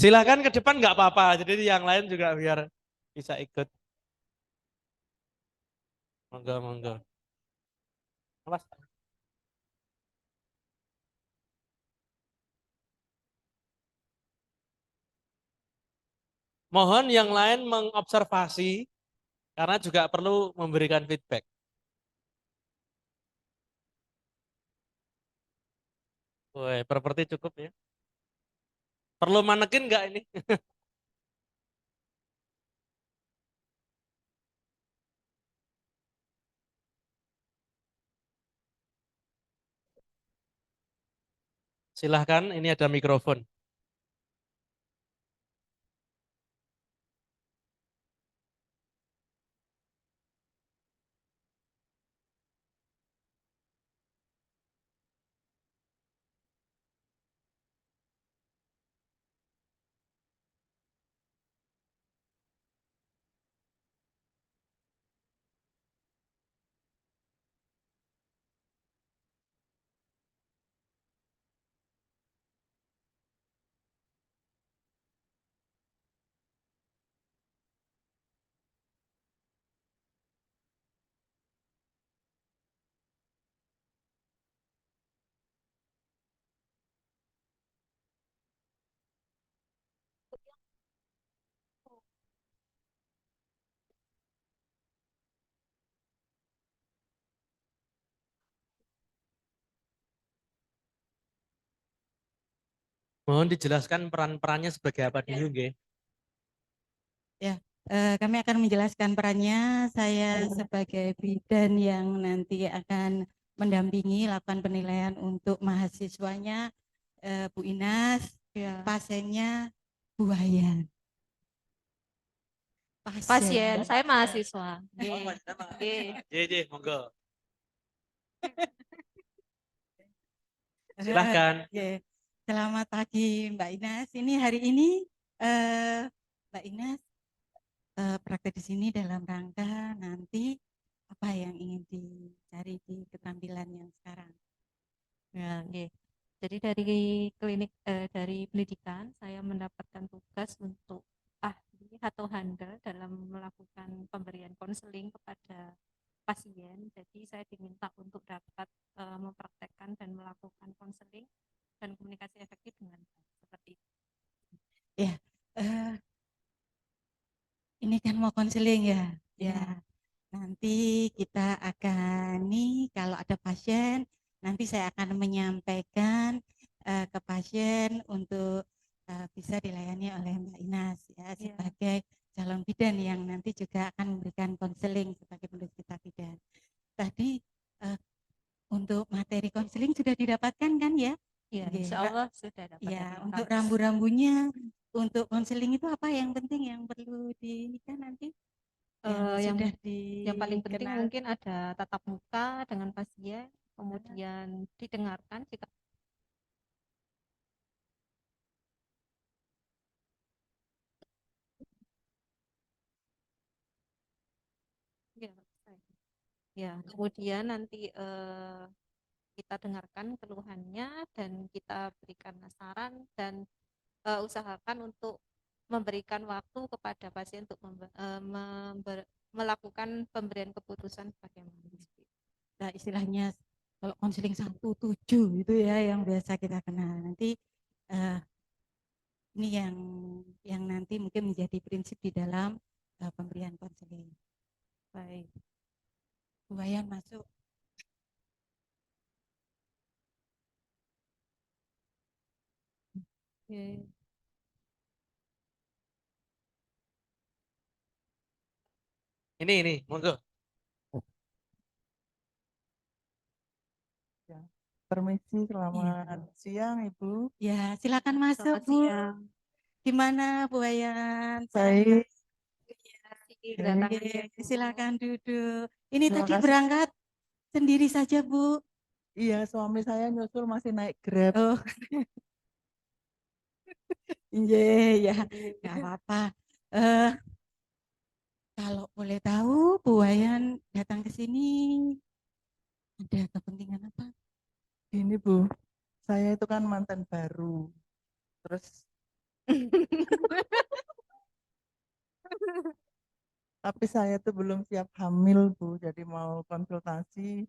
Silakan ke depan nggak apa-apa. Jadi yang lain juga biar bisa ikut. Monggo, monggo. Awas. Mohon yang lain mengobservasi karena juga perlu memberikan feedback. Woi, properti cukup ya. Perlu manekin nggak ini? Silahkan, ini ada mikrofon. Mohon dijelaskan peran-perannya sebagai apa dulu, nggih? Ya, kami akan menjelaskan perannya. Saya sebagai bidan yang nanti akan mendampingi lakukan penilaian untuk mahasiswanya, Bu Inas, pasiennya Bu Wayan. Pasien, saya mahasiswa. Ye, monggo. Silahkan. Oke. Selamat pagi Mbak Inas. Ini hari ini Mbak Inas praktek di sini dalam rangka nanti apa yang ingin dicari di keterampilan yang sekarang. Ya, oke. Jadi dari dari pendidikan saya mendapatkan tugas untuk ahli atau handal dalam melakukan pemberian konseling kepada pasien. Jadi saya diminta untuk dapat mempraktekkan dan melakukan konseling dan komunikasi efektif dengan baik. Seperti itu. Ya, ini kan mau konseling ya. Ya, nanti kita akan nih kalau ada pasien, nanti saya akan menyampaikan ke pasien untuk bisa dilayani oleh Mbak Inas ya sebagai calon bidan yang nanti juga akan memberikan konseling sebagai penderita bidan. Tadi untuk materi konseling sudah didapatkan kan ya? Ya, Oke, insya Mbak. Allah sudah dapat. Ya, dari untuk kampus. rambu-rambunya, untuk konseling itu apa yang penting yang perlu kan nanti? Yang paling penting mungkin ada tatap muka dengan pasien, kemudian didengarkan jika ya, ya, kemudian nanti kita dengarkan keluhannya dan kita berikan saran dan usahakan untuk memberikan waktu kepada pasien untuk melakukan pemberian keputusan bagaimana. Nah, istilahnya kalau konseling 1-7 itu ya yang biasa kita kenal. Nanti ini yang nanti mungkin menjadi prinsip di dalam pemberian konseling. Baik. Bu Wayan masuk. Oke. Ini, monggo. Permisi, selamat siang Ibu. Ya, silakan masuk Selamat Bu. siang. Gimana Bu Wayan? Baik, Oke, silakan duduk. Ini Terima tadi kasih. berangkat sendiri saja Bu. Iya, suami saya nyusul masih naik Grab. Oh. Iya, ya, nggak apa-apa. Kalau boleh tahu, Bu Wayan datang ke sini ada kepentingan apa? Ini Bu, Saya itu kan mantan baru. Terus tapi saya tuh belum siap hamil, Bu. Jadi mau konsultasi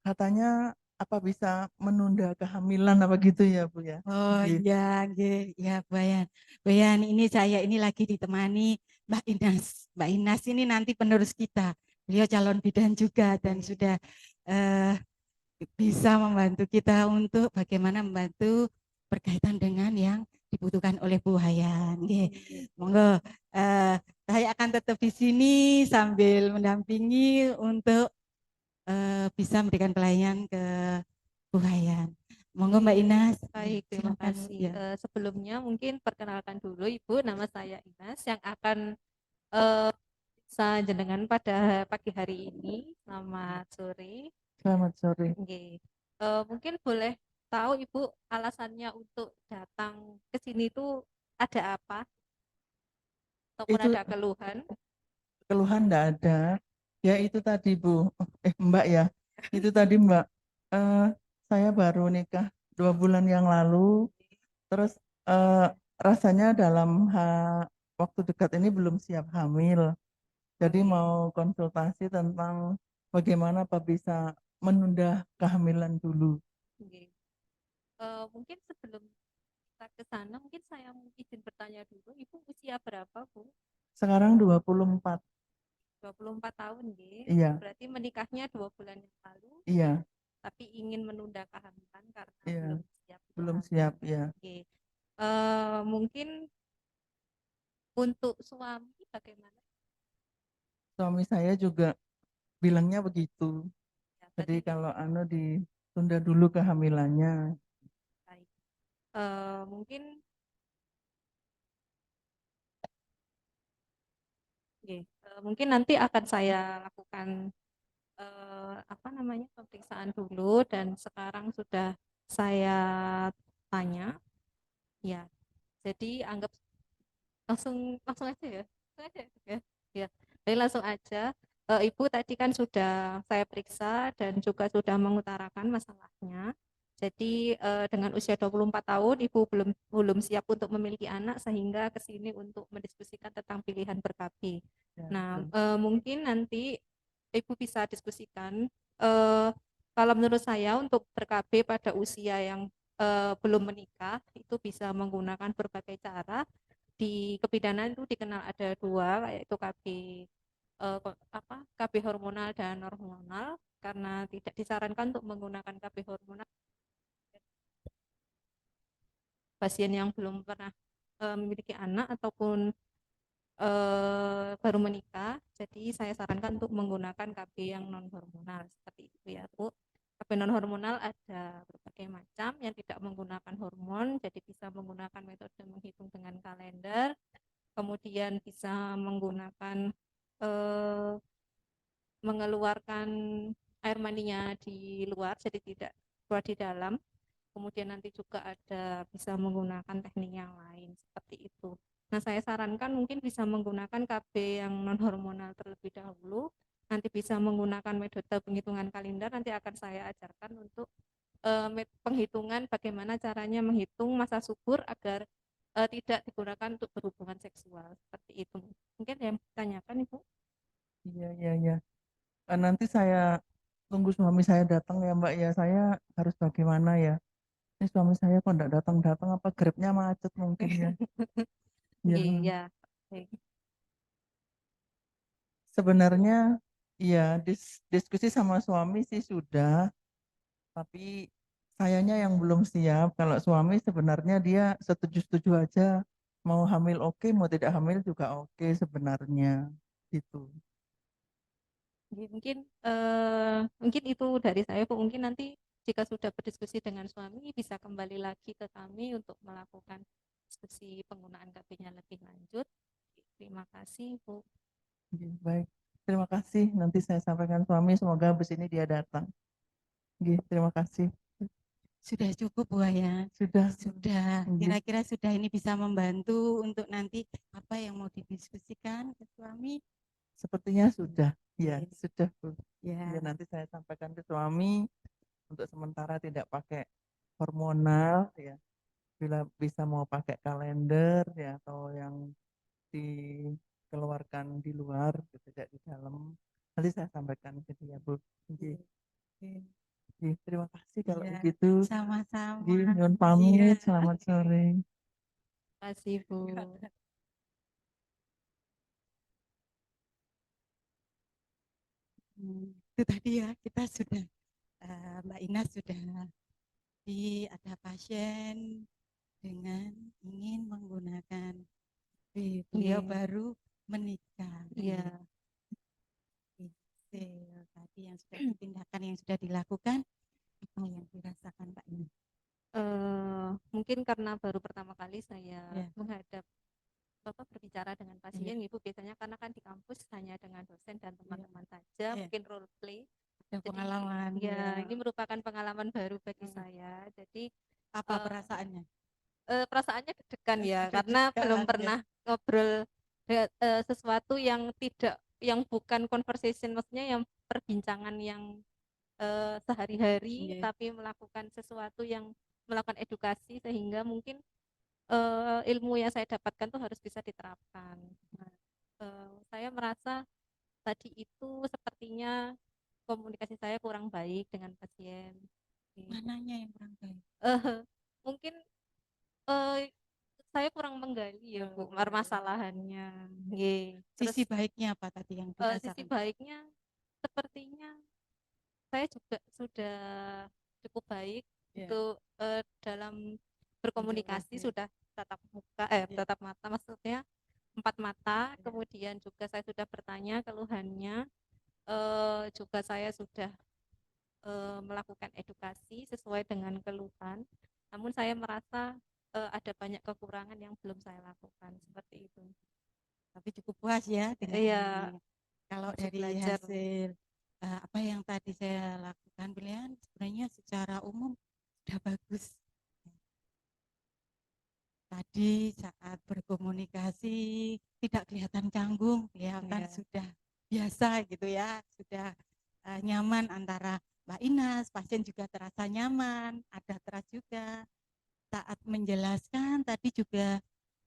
katanya apa bisa menunda kehamilan apa gitu ya, Bu ya. Oh Nggih. iya, ya Bayan. Bayan, ini saya ini lagi ditemani Mbak Inas. Mbak Inas ini nanti penerus kita. Beliau calon bidan juga dan sudah eh, bisa membantu kita untuk bagaimana membantu berkaitan dengan yang dibutuhkan oleh Bu Hayan. Nggih. Monggo saya akan tetap di sini sambil mendampingi untuk bisa memberikan pelayanan ke Bu Hayan. Monggo Mbak Inas. Baik, terima Silakan, kasih. ya. Sebelumnya mungkin perkenalkan dulu Ibu, nama saya Inas yang akan eh, bisa jenengan pada pagi hari ini. Selamat sore. Selamat sore. Oke. Mungkin boleh tahu Ibu alasannya untuk datang ke sini itu ada apa? Ataupun Itu ada keluhan? keluhan enggak ada. Ya itu tadi, Bu. Mbak ya. Itu tadi, Mbak. Eh, saya baru nikah 2 bulan yang lalu. Terus rasanya dalam waktu dekat ini belum siap hamil. Jadi Oke. mau konsultasi tentang bagaimana apa bisa menunda kehamilan dulu. Oke. Mungkin sebelum kita ke sana, mungkin saya izin bertanya dulu, Ibu usia berapa, Bu? Sekarang 24. 24 tahun, nggih. Iya, Berarti menikahnya 2 bulan yang lalu, iya, tapi ingin menunda kehamilan karena iya. belum siap untuk Belum hamil. siap, ya. Oke. Mungkin untuk suami bagaimana? Suami saya juga bilangnya begitu. Ya, Jadi tadi kalau ditunda dulu kehamilannya. baik. Mungkin oke, mungkin nanti akan saya lakukan apa namanya pemeriksaan dulu dan sekarang sudah saya tanya ya. Jadi anggap langsung langsung aja ya. Langsung aja ya. Ya. Jadi langsung aja. Ibu tadi kan sudah saya periksa dan juga sudah mengutarakan masalahnya. Jadi dengan usia 24 tahun Ibu belum siap untuk memiliki anak sehingga ke sini untuk mendiskusikan tentang pilihan ber-KB. Ya, Nah, betul. mungkin nanti Ibu bisa diskusikan kalau menurut saya untuk ber-KB pada usia yang belum menikah itu bisa menggunakan berbagai cara. Di kebidanan itu dikenal ada dua, yaitu KB KB hormonal dan non hormonal, karena tidak disarankan untuk menggunakan KB hormonal pasien yang belum pernah memiliki anak ataupun baru menikah. Jadi saya sarankan untuk menggunakan KB yang non hormonal seperti itu ya, Bu. KB non hormonal ada berbagai macam yang tidak menggunakan hormon, jadi bisa menggunakan metode menghitung dengan kalender, kemudian bisa menggunakan mengeluarkan air maninya di luar, jadi tidak keluar di dalam. Kemudian nanti juga ada bisa menggunakan teknik yang lain seperti itu. Nah, saya sarankan mungkin bisa menggunakan KB yang non hormonal terlebih dahulu. Nanti bisa menggunakan metode penghitungan kalender. Nanti akan saya ajarkan untuk penghitungan bagaimana caranya menghitung masa subur agar tidak digunakan untuk berhubungan seksual seperti itu. Mungkin yang ditanyakan Ibu. Iya, iya, iya. Nanti saya tunggu suami saya datang ya, Mbak ya. Saya harus bagaimana ya? Ini suami saya kok enggak datang-datang, apa grabnya macet mungkin ya. Ya, Iya. Baik. sebenarnya ya diskusi sama suami sih sudah, tapi sayanya yang belum siap. Kalau suami sebenarnya dia setuju-setuju aja. Mau hamil oke, mau tidak hamil juga oke sebenarnya. Gitu. Oke, mungkin itu dari saya Bu. Mungkin nanti jika sudah berdiskusi dengan suami bisa kembali lagi ke kami untuk melakukan diskusi penggunaan KB-nya lebih lanjut. Terima kasih Bu. Oke, baik. Terima kasih. Nanti saya sampaikan suami, semoga habis ini dia datang. Oke, terima kasih. Sudah cukup Bu Hayan. Sudah. Sudah. Oke. Kira-kira sudah ini bisa membantu untuk nanti apa yang mau didiskusikan ke suami? Sepertinya sudah. Ya, Oke. sudah, Bu. Ya. Ya, nanti saya sampaikan ke suami untuk sementara tidak pakai hormonal ya, bila bisa mau pakai kalender ya atau yang dikeluarkan di luar, tidak di dalam. Nanti saya sampaikan ke dia, Bu. Nggih. Nggih, terima kasih kalau Iya, begitu. sama-sama. Nggih, nyuwun Iya. pamit. Selamat sore. Kasih Bu. Itu tadi ya kita sudah Mbak Ina sudah ada pasien dengan ingin menggunakan beliau Iya. baru menikah. Iya. Tadi yang sudah tindakan yang sudah dilakukan apa yang dirasakan Mbak Ina? Mungkin karena baru pertama kali saya Ya. menghadap Bapak berbicara dengan pasien, Ibu biasanya karena kan di kampus hanya dengan dosen dan teman-teman saja, Ya. mungkin role play. Ada Jadi, pengalaman. ya, ini merupakan pengalaman baru bagi saya. Jadi Apa eh, perasaannya? perasaannya deg-degan ya, Deg-degan, karena belum ya. pernah ngobrol sesuatu yang tidak, yang bukan conversation, maksudnya yang perbincangan yang sehari-hari, Iya. tapi melakukan sesuatu yang melakukan edukasi sehingga mungkin ilmu yang saya dapatkan tuh harus bisa diterapkan. Nah, saya merasa tadi itu sepertinya komunikasi saya kurang baik dengan pasien. Mananya yang kurang baik? Mungkin saya kurang menggali ya Bu permasalahannya. Sisi baiknya apa tadi yang dirasakan? Sisi baiknya sepertinya saya juga sudah cukup baik untuk dalam berkomunikasi, sudah tatap muka, tatap mata, maksudnya 4 mata. Kemudian juga saya sudah bertanya keluhannya, juga saya sudah melakukan edukasi sesuai dengan keluhan. Namun saya merasa ada banyak kekurangan yang belum saya lakukan, seperti itu. Tapi cukup puas ya dengan Iya. kalau Masih dari belajar. hasil apa yang tadi saya lakukan, pilihan sebenarnya secara umum sudah bagus. Tadi saat berkomunikasi tidak kelihatan canggung, kelihatan sudah biasa gitu ya, sudah nyaman antara Mbak Inas, pasien juga terasa nyaman, ada trust juga. Saat menjelaskan tadi juga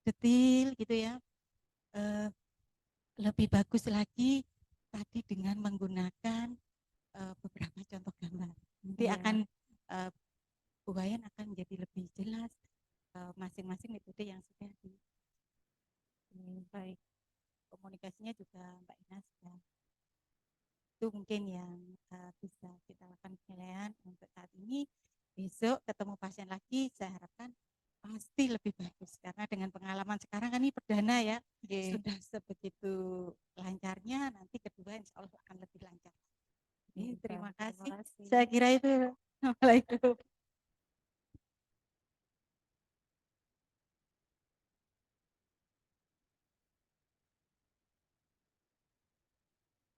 detail gitu ya. Lebih bagus lagi tadi dengan menggunakan beberapa contoh gambar. Nanti akan Bu Wayan akan menjadi lebih jelas masing-masing metode yang sudah di baik. Komunikasinya juga Mbak Ina sudah. Itu mungkin yang bisa kita lakukan penilaian untuk saat ini. Besok ketemu pasien lagi, saya harapkan pasti lebih bagus karena dengan pengalaman sekarang kan ini perdana ya, sudah sebegitu lancarnya, nanti kedua insya Allah akan lebih lancar. Terima kasih. Saya kira itu. Assalamualaikum.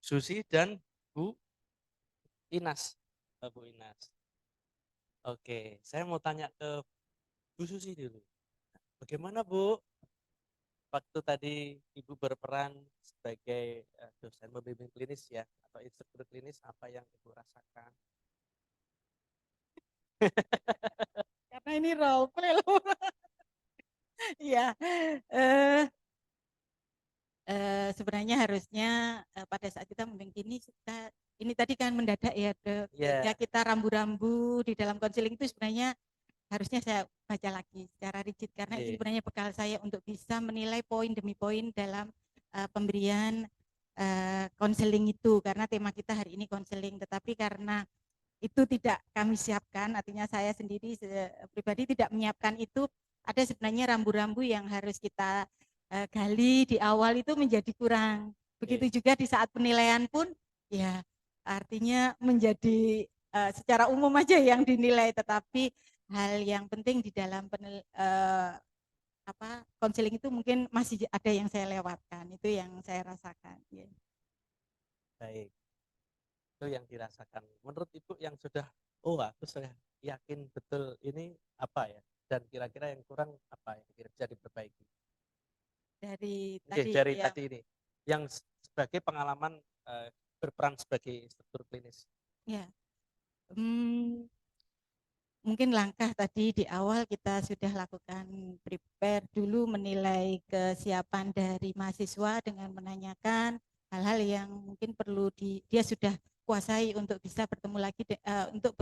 Susi dan Bu Inas. Bu Inas. Oke, saya mau tanya ke Bu Susi dulu. Bagaimana Bu, waktu tadi Ibu berperan sebagai dosen pembimbing klinis ya, atau instruktur klinis, apa yang Ibu rasakan? Karena ini role play loh. Iya. Sebenarnya harusnya pada saat kita membimbing ini tadi kan mendadak ya, ketika kita rambu-rambu di dalam konseling itu sebenarnya harusnya saya baca lagi secara rigid karena itu sebenarnya bekal saya untuk bisa menilai poin demi poin dalam pemberian konseling itu, karena tema kita hari ini konseling, tetapi karena itu tidak kami siapkan, artinya saya sendiri pribadi tidak menyiapkan itu, ada sebenarnya rambu-rambu yang harus kita gali di awal itu menjadi kurang. Begitu juga di saat penilaian pun ya artinya menjadi secara umum aja yang dinilai, tetapi hal yang penting di dalam konseling itu mungkin masih ada yang saya lewatkan, itu yang saya rasakan. Ya. Baik, itu yang dirasakan. Menurut Ibu yang sudah, oh aku sudah yakin betul ini apa ya, dan kira-kira yang kurang apa yang bisa diperbaiki? Dari tadi ini, yang sebagai pengalaman berperan sebagai instruktur klinis. Ya, mungkin langkah tadi di awal kita sudah lakukan prepare dulu menilai kesiapan dari mahasiswa dengan menanyakan hal-hal yang mungkin perlu dia sudah kuasai untuk bisa bertemu lagi untuk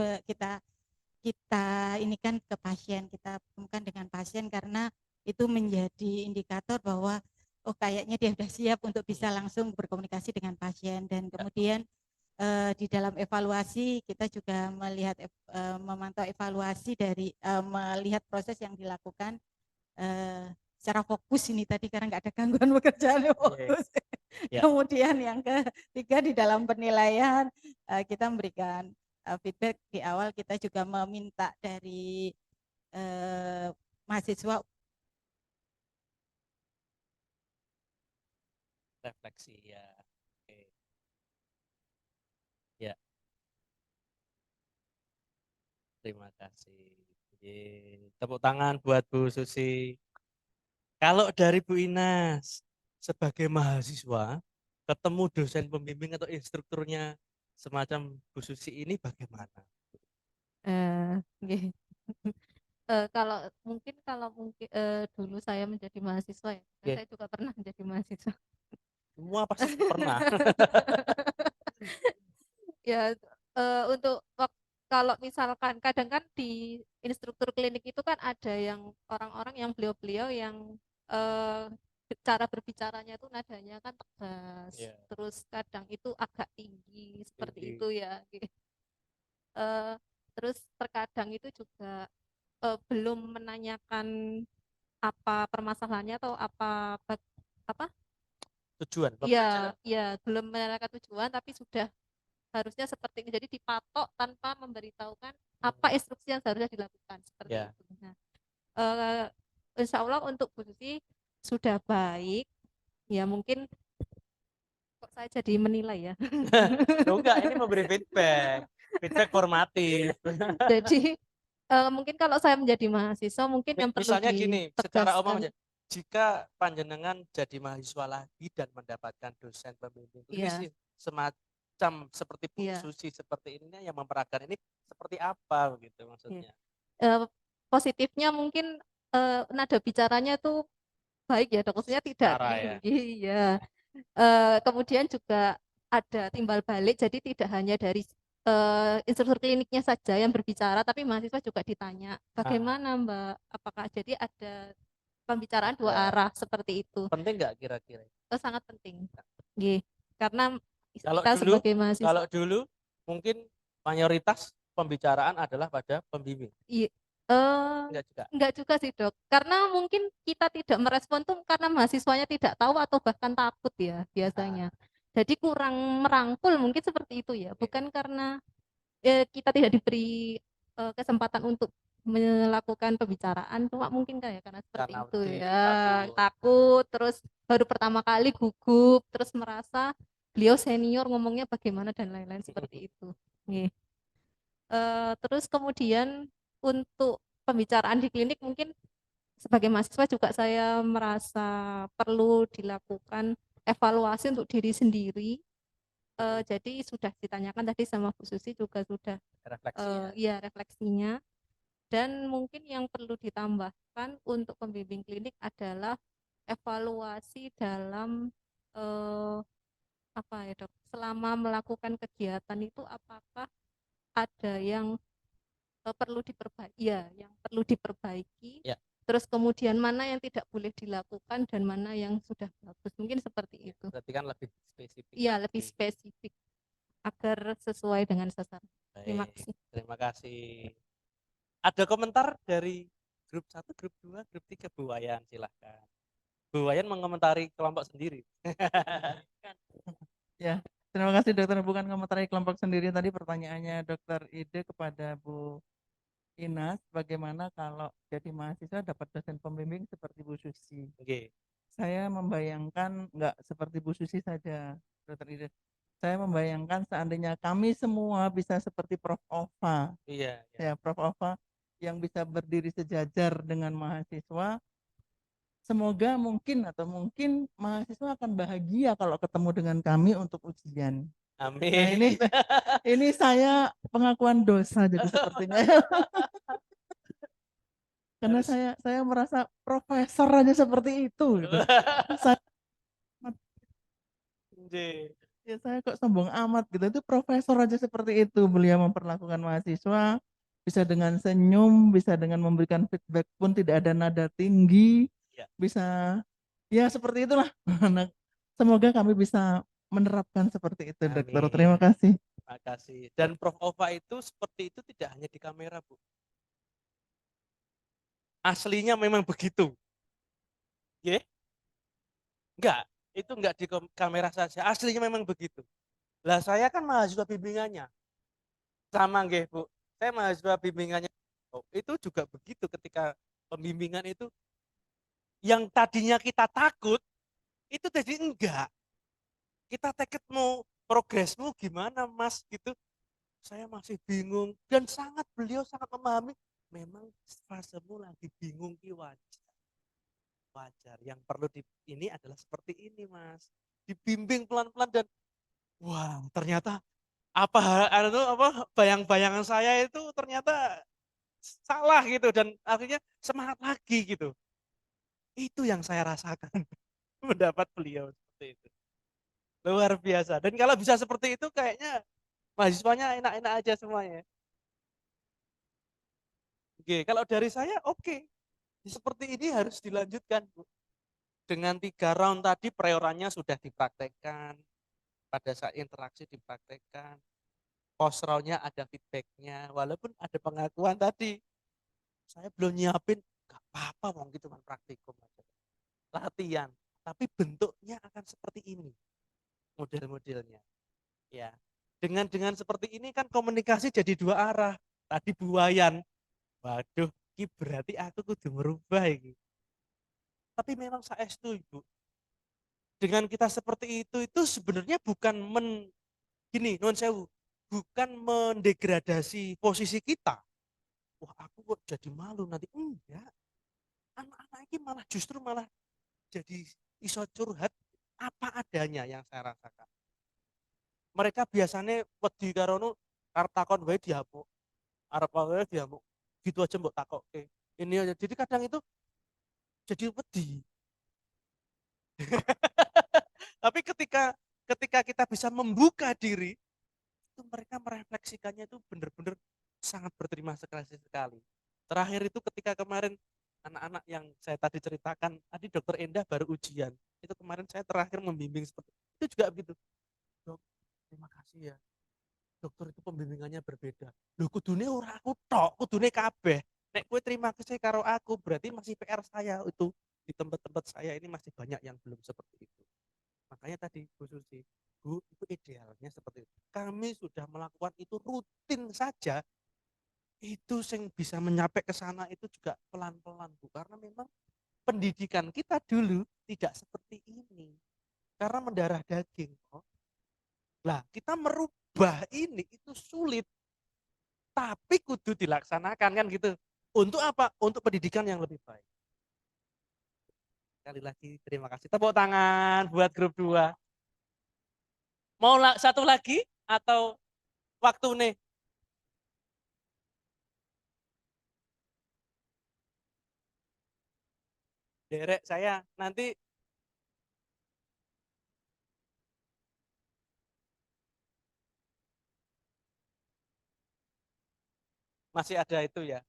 kita ini kan ke pasien, kita temukan dengan pasien karena itu menjadi indikator bahwa oh kayaknya dia sudah siap untuk bisa langsung berkomunikasi dengan pasien. Dan kemudian di dalam evaluasi kita juga melihat memantau evaluasi dari melihat proses yang dilakukan secara fokus ini tadi karena nggak ada gangguan pekerjaan fokus. Kemudian yang ketiga di dalam penilaian kita memberikan feedback di awal, kita juga meminta dari mahasiswa refleksi ya. Oke. Ya. Terima kasih. Tepuk tangan buat Bu Susi. Kalau dari Bu Inas sebagai mahasiswa ketemu dosen pembimbing atau instrukturnya semacam Bu Susi ini bagaimana? Nggih. Kalau mungkin dulu saya menjadi mahasiswa ya, dan saya juga pernah menjadi mahasiswa. Semua pasti pernah. Ya, untuk kalau misalkan kadang kan di instruktur klinik itu kan ada yang orang-orang yang beliau-beliau yang cara berbicaranya itu nadanya kan tegas, terus kadang itu agak tinggi seperti itu ya. Terus terkadang itu juga belum menanyakan apa permasalahannya atau apa tujuan. Ya, belum menanyakan tujuan tapi sudah harusnya seperti ini, jadi dipatok tanpa memberitahukan apa instruksi yang seharusnya dilakukan seperti itu. Nah, insya Allah untuk Bu Susi sudah baik ya, mungkin kok saya jadi menilai ya. Enggak, ini memberi feedback formatif. Jadi mungkin kalau saya menjadi mahasiswa mungkin yang perlu misalnya gini, secara umum aja, ditegaskan. jika panjenengan jadi mahasiswa lagi dan mendapatkan dosen pembimbing semacam seperti Bu Susi seperti ini yang memperagakan ini seperti apa gitu maksudnya? Positifnya mungkin nada bicaranya tuh baik ya, maksudnya tidak tinggi ya. Kemudian juga ada timbal balik, jadi tidak hanya dari instruktur kliniknya saja yang berbicara, tapi mahasiswa juga ditanya bagaimana Mbak, apakah jadi ada pembicaraan dua arah seperti itu. Penting nggak kira-kira? Sangat penting. Karena kalau kita dulu, sebagai mahasiswa. Kalau dulu mungkin mayoritas pembicaraan adalah pada pembimbing. Enggak juga sih Dok, karena mungkin kita tidak merespon tuh karena mahasiswanya tidak tahu atau bahkan takut ya biasanya. Jadi kurang merangkul mungkin seperti itu ya, bukan karena kita tidak diberi kesempatan untuk melakukan pembicaraan, cuma mungkin kayak karena seperti itu ya, takut, terus baru pertama kali gugup, terus merasa beliau senior ngomongnya bagaimana dan lain-lain seperti itu. Terus kemudian untuk pembicaraan di klinik mungkin sebagai mahasiswa juga saya merasa perlu dilakukan evaluasi untuk diri sendiri. Jadi sudah ditanyakan tadi sama Bu Susi juga sudah refleksinya. Dan mungkin yang perlu ditambahkan untuk pembimbing klinik adalah evaluasi dalam apa ya Dok, selama melakukan kegiatan itu apakah ada yang perlu diperbaiki yang perlu diperbaiki, terus kemudian mana yang tidak boleh dilakukan dan mana yang sudah bagus, mungkin seperti itu. Berarti kan lebih spesifik. Iya, lebih spesifik agar sesuai dengan sasaran. Terima kasih. Terima kasih. Ada komentar dari grup 1, grup 2, grup 3, Bu Wayan, silahkan. Bu Wayan mengomentari kelompok sendiri. Ya, terima kasih dokter. Bukan komentari kelompok sendiri, tadi pertanyaannya dokter Ide kepada Bu Inas, bagaimana kalau jadi mahasiswa dapat dosen pembimbing seperti Bu Susi? Saya membayangkan nggak seperti Bu Susi saja, dokter Ide. Saya membayangkan seandainya kami semua bisa seperti Prof. Ova. Ya, Prof. Ova yang bisa berdiri sejajar dengan mahasiswa. Semoga mungkin mahasiswa akan bahagia kalau ketemu dengan kami untuk ujian. Amin. Nah, ini saya pengakuan dosa jadi sepertinya. Karena Harus. saya merasa profesor aja seperti itu gitu. Saya, Nggih. ya saya kok sombong amat gitu. Itu profesor aja seperti itu. Beliau memperlakukan mahasiswa bisa dengan senyum, bisa dengan memberikan feedback pun tidak ada nada tinggi, Ya. bisa ya seperti itulah. Nah, semoga kami bisa menerapkan seperti itu, Dokter. Terima Amin. kasih. Terima kasih. Dan Prof. Ova itu seperti itu tidak hanya di kamera, Bu. Aslinya memang begitu. Ya? Enggak, itu enggak di kamera saja. Aslinya memang begitu. Lah saya kan mahasiswa bimbingannya. Sama nggih, Bu. Saya mahasiswa bimbingannya. Oh, itu juga begitu ketika pembimbingan itu yang tadinya kita takut itu jadi enggak. Kita teketmu, progresmu gimana, Mas gitu. Saya masih bingung dan beliau sangat memahami. Memang fasemu lagi bingung ki wajar. Wajar. Yang perlu ini adalah seperti ini, Mas. Dibimbing pelan-pelan dan wah, ternyata bayang-bayangan saya itu ternyata salah gitu dan akhirnya semangat lagi gitu. Itu yang saya rasakan mendapat beliau seperti itu. Luar biasa. Dan kalau bisa seperti itu kayaknya mahasiswanya enak-enak aja semuanya. Oke, kalau dari saya oke. Seperti ini harus dilanjutkan, Bu. Dengan 3 round tadi priorannya sudah dipraktekkan, pada saat interaksi dipraktekkan, post roundnya ada feedbacknya, walaupun ada pengakuan tadi, saya belum nyiapin, gak apa-apa wong gitu kan praktikum aja. Latihan, tapi bentuknya akan seperti ini, model-modelnya. Ya, dengan seperti ini kan komunikasi jadi 2 arah. Tadi buayan, waduh, ini berarti aku kudu merubah ini. Tapi memang saestu Ibu. Dengan kita seperti itu sebenarnya bukan gini, nuwun sewu, bukan mendegradasi posisi kita. Wah, aku kok jadi malu nanti. Enggak. Anak-anak ini justru malah jadi iso curhat apa adanya yang saya rasakan. Mereka biasanya wedi karo nu arep takon wae diapuk. Arep wae diapuk. Gitu aja mbok takokke. Ini aja. Jadi kadang itu jadi wedi. Tapi ketika kita bisa membuka diri, itu mereka merefleksikannya itu benar-benar sangat berterima kasih sekali. Terakhir itu ketika kemarin anak-anak yang saya tadi ceritakan, tadi Dokter Endah baru ujian. Itu kemarin saya terakhir membimbing seperti itu juga begitu. Dok, terima kasih ya. Dokter itu pembimbingannya berbeda. Loh kudune ora aku tok, kudune kabeh. Nek kowe terima kasih karo aku, berarti masih PR saya itu. Di tempat-tempat saya ini masih banyak yang belum seperti itu. Makanya tadi Bu Susi, Bu, itu idealnya seperti itu. Kami sudah melakukan itu rutin saja, itu yang bisa menyapai ke sana itu juga pelan-pelan, Bu. Karena memang pendidikan kita dulu tidak seperti ini. Karena mendarah daging. Lah, kita merubah ini itu sulit. Tapi kudu dilaksanakan kan gitu. Untuk apa? Untuk pendidikan yang lebih baik. Sekali lagi terima kasih. Tepuk tangan buat grup 2. Mau satu lagi atau waktu nih? Derek saya nanti masih ada itu ya.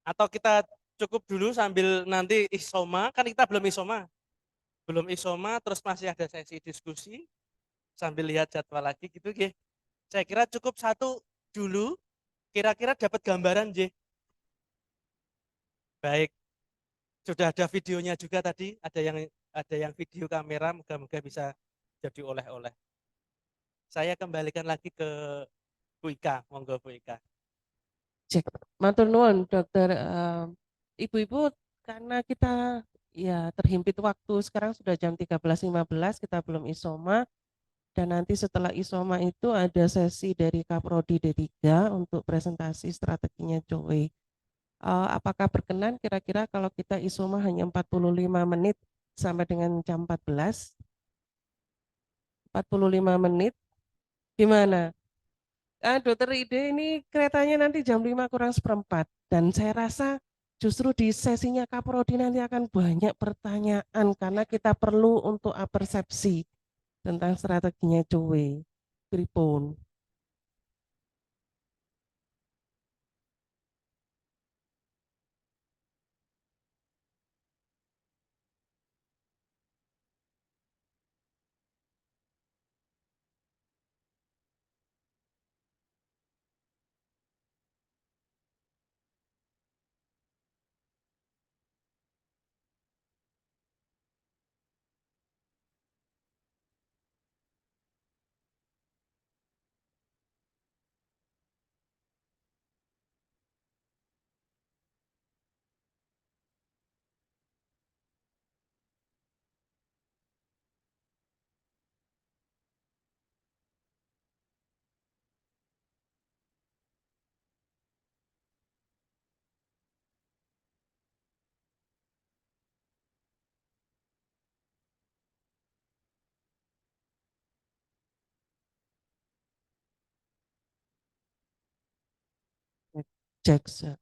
Atau kita cukup dulu sambil nanti isoma, kan kita belum isoma. Belum isoma terus masih ada sesi diskusi sambil lihat jadwal lagi gitu ya. Saya kira cukup satu dulu, kira-kira dapat gambaran J. Baik. Sudah ada videonya juga tadi, ada yang video kamera, moga-moga bisa jadi oleh-oleh. Saya kembalikan lagi ke Bu Ika, monggo Bu Ika. Cek. Matur nuwun Dokter. Ibu-ibu karena kita ya terhimpit waktu, sekarang sudah jam 13.15, kita belum isoma. Dan nanti setelah isoma itu ada sesi dari Kaprodi D3 untuk presentasi strateginya Joey. Apakah berkenan kira-kira kalau kita isoma hanya 45 menit sampai dengan jam 14? 45 menit, gimana? Dokter Ide ini keretanya nanti jam 5 kurang seperempat. Dan saya rasa justru di sesinya Kaprodi nanti akan banyak pertanyaan karena kita perlu untuk persepsi tentang strateginya cuwe. Pripun. Jaksa.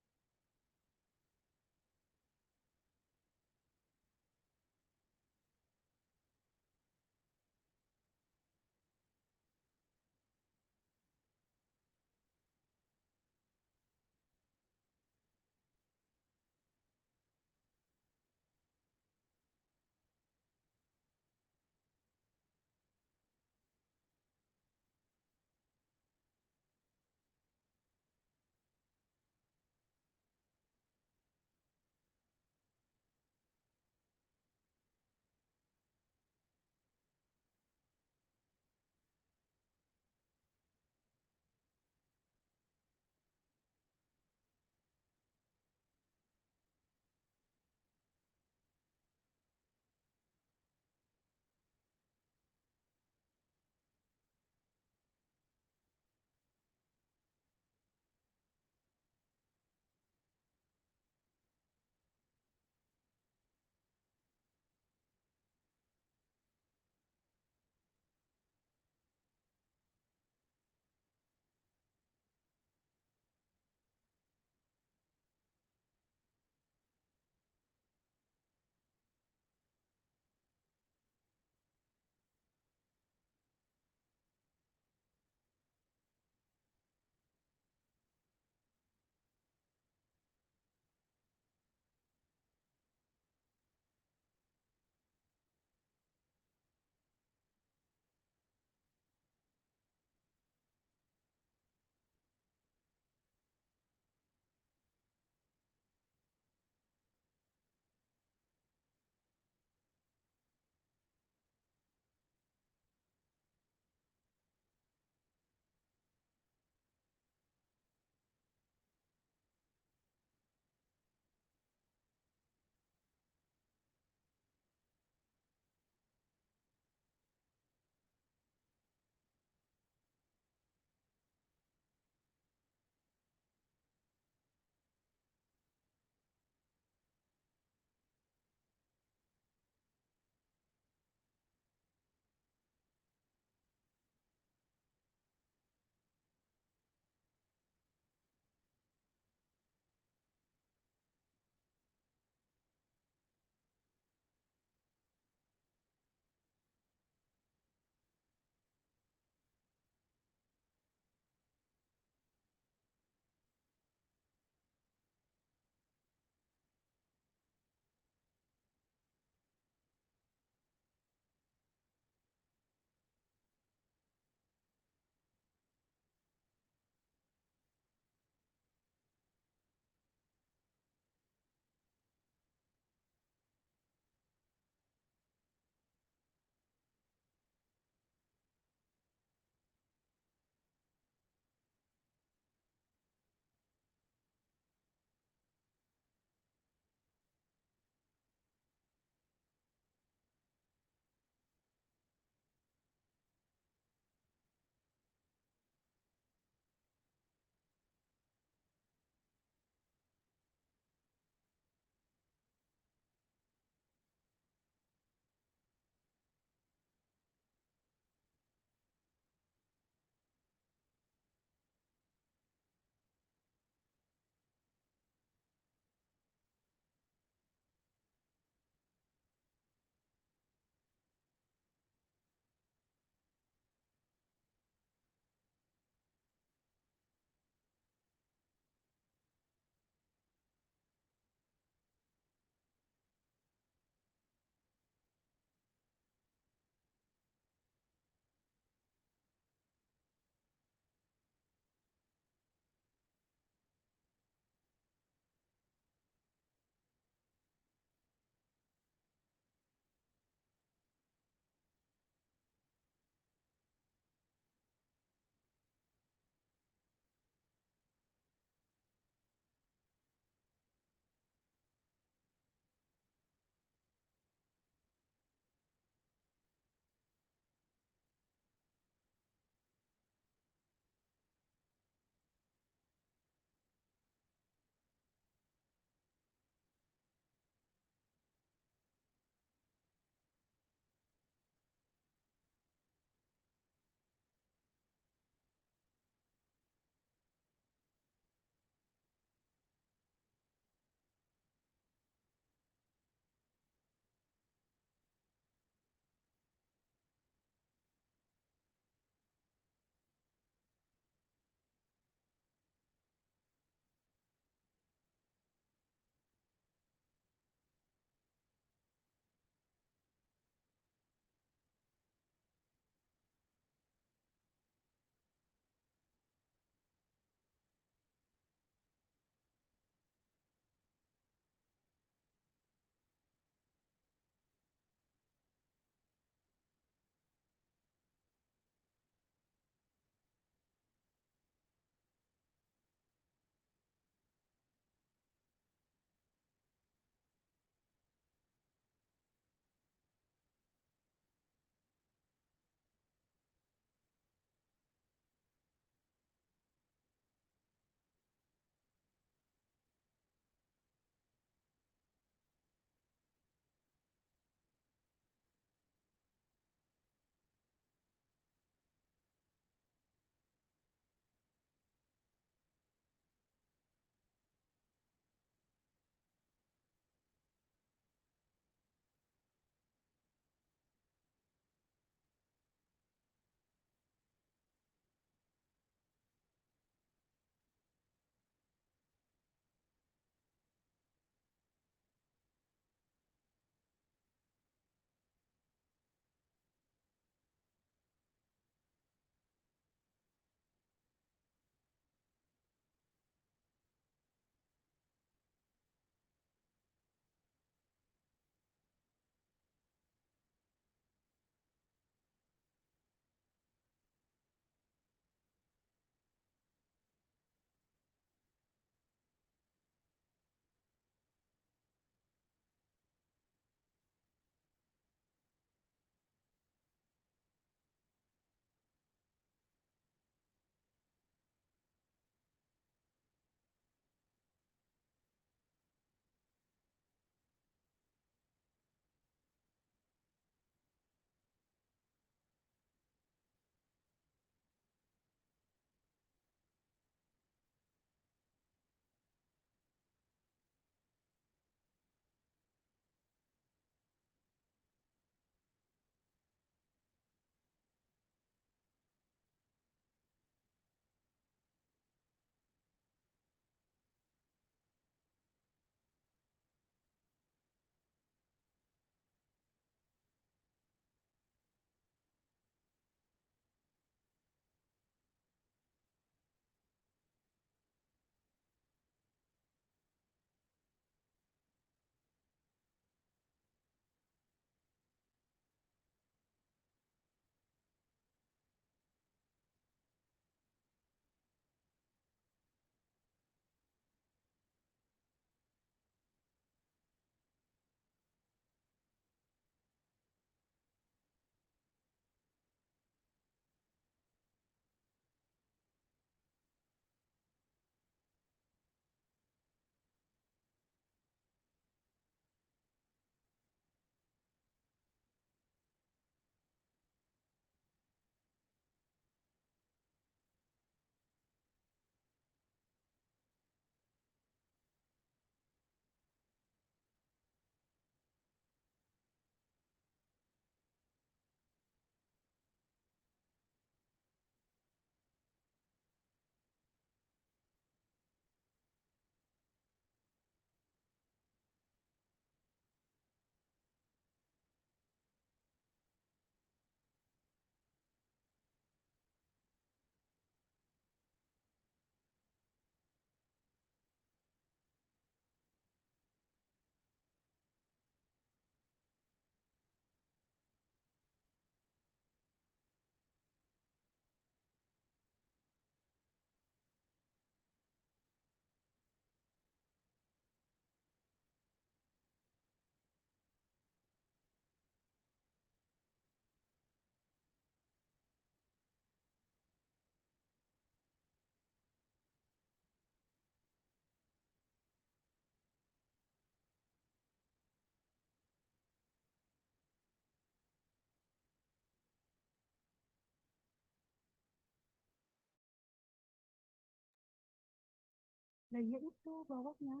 Nah, ya itu bawahnya.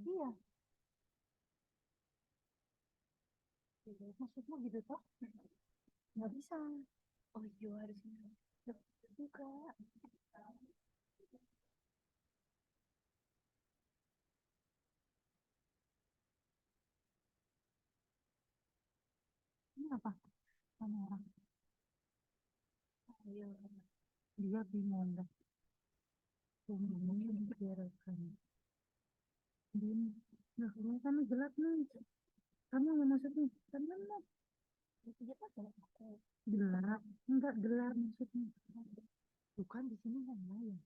Iya. Maksudmu gitu toh? Nggak bisa. Oh iya harusnya. Loh, juga. Ini apa? Sama orang. Iya. Dia bingung dah. Bingung dibereskan. Dia, nah ini kan gelap nih. Kamu yang maksudnya? Kan gelap. Gelap. Enggak gelap maksudnya. Bukan di sini kan ya.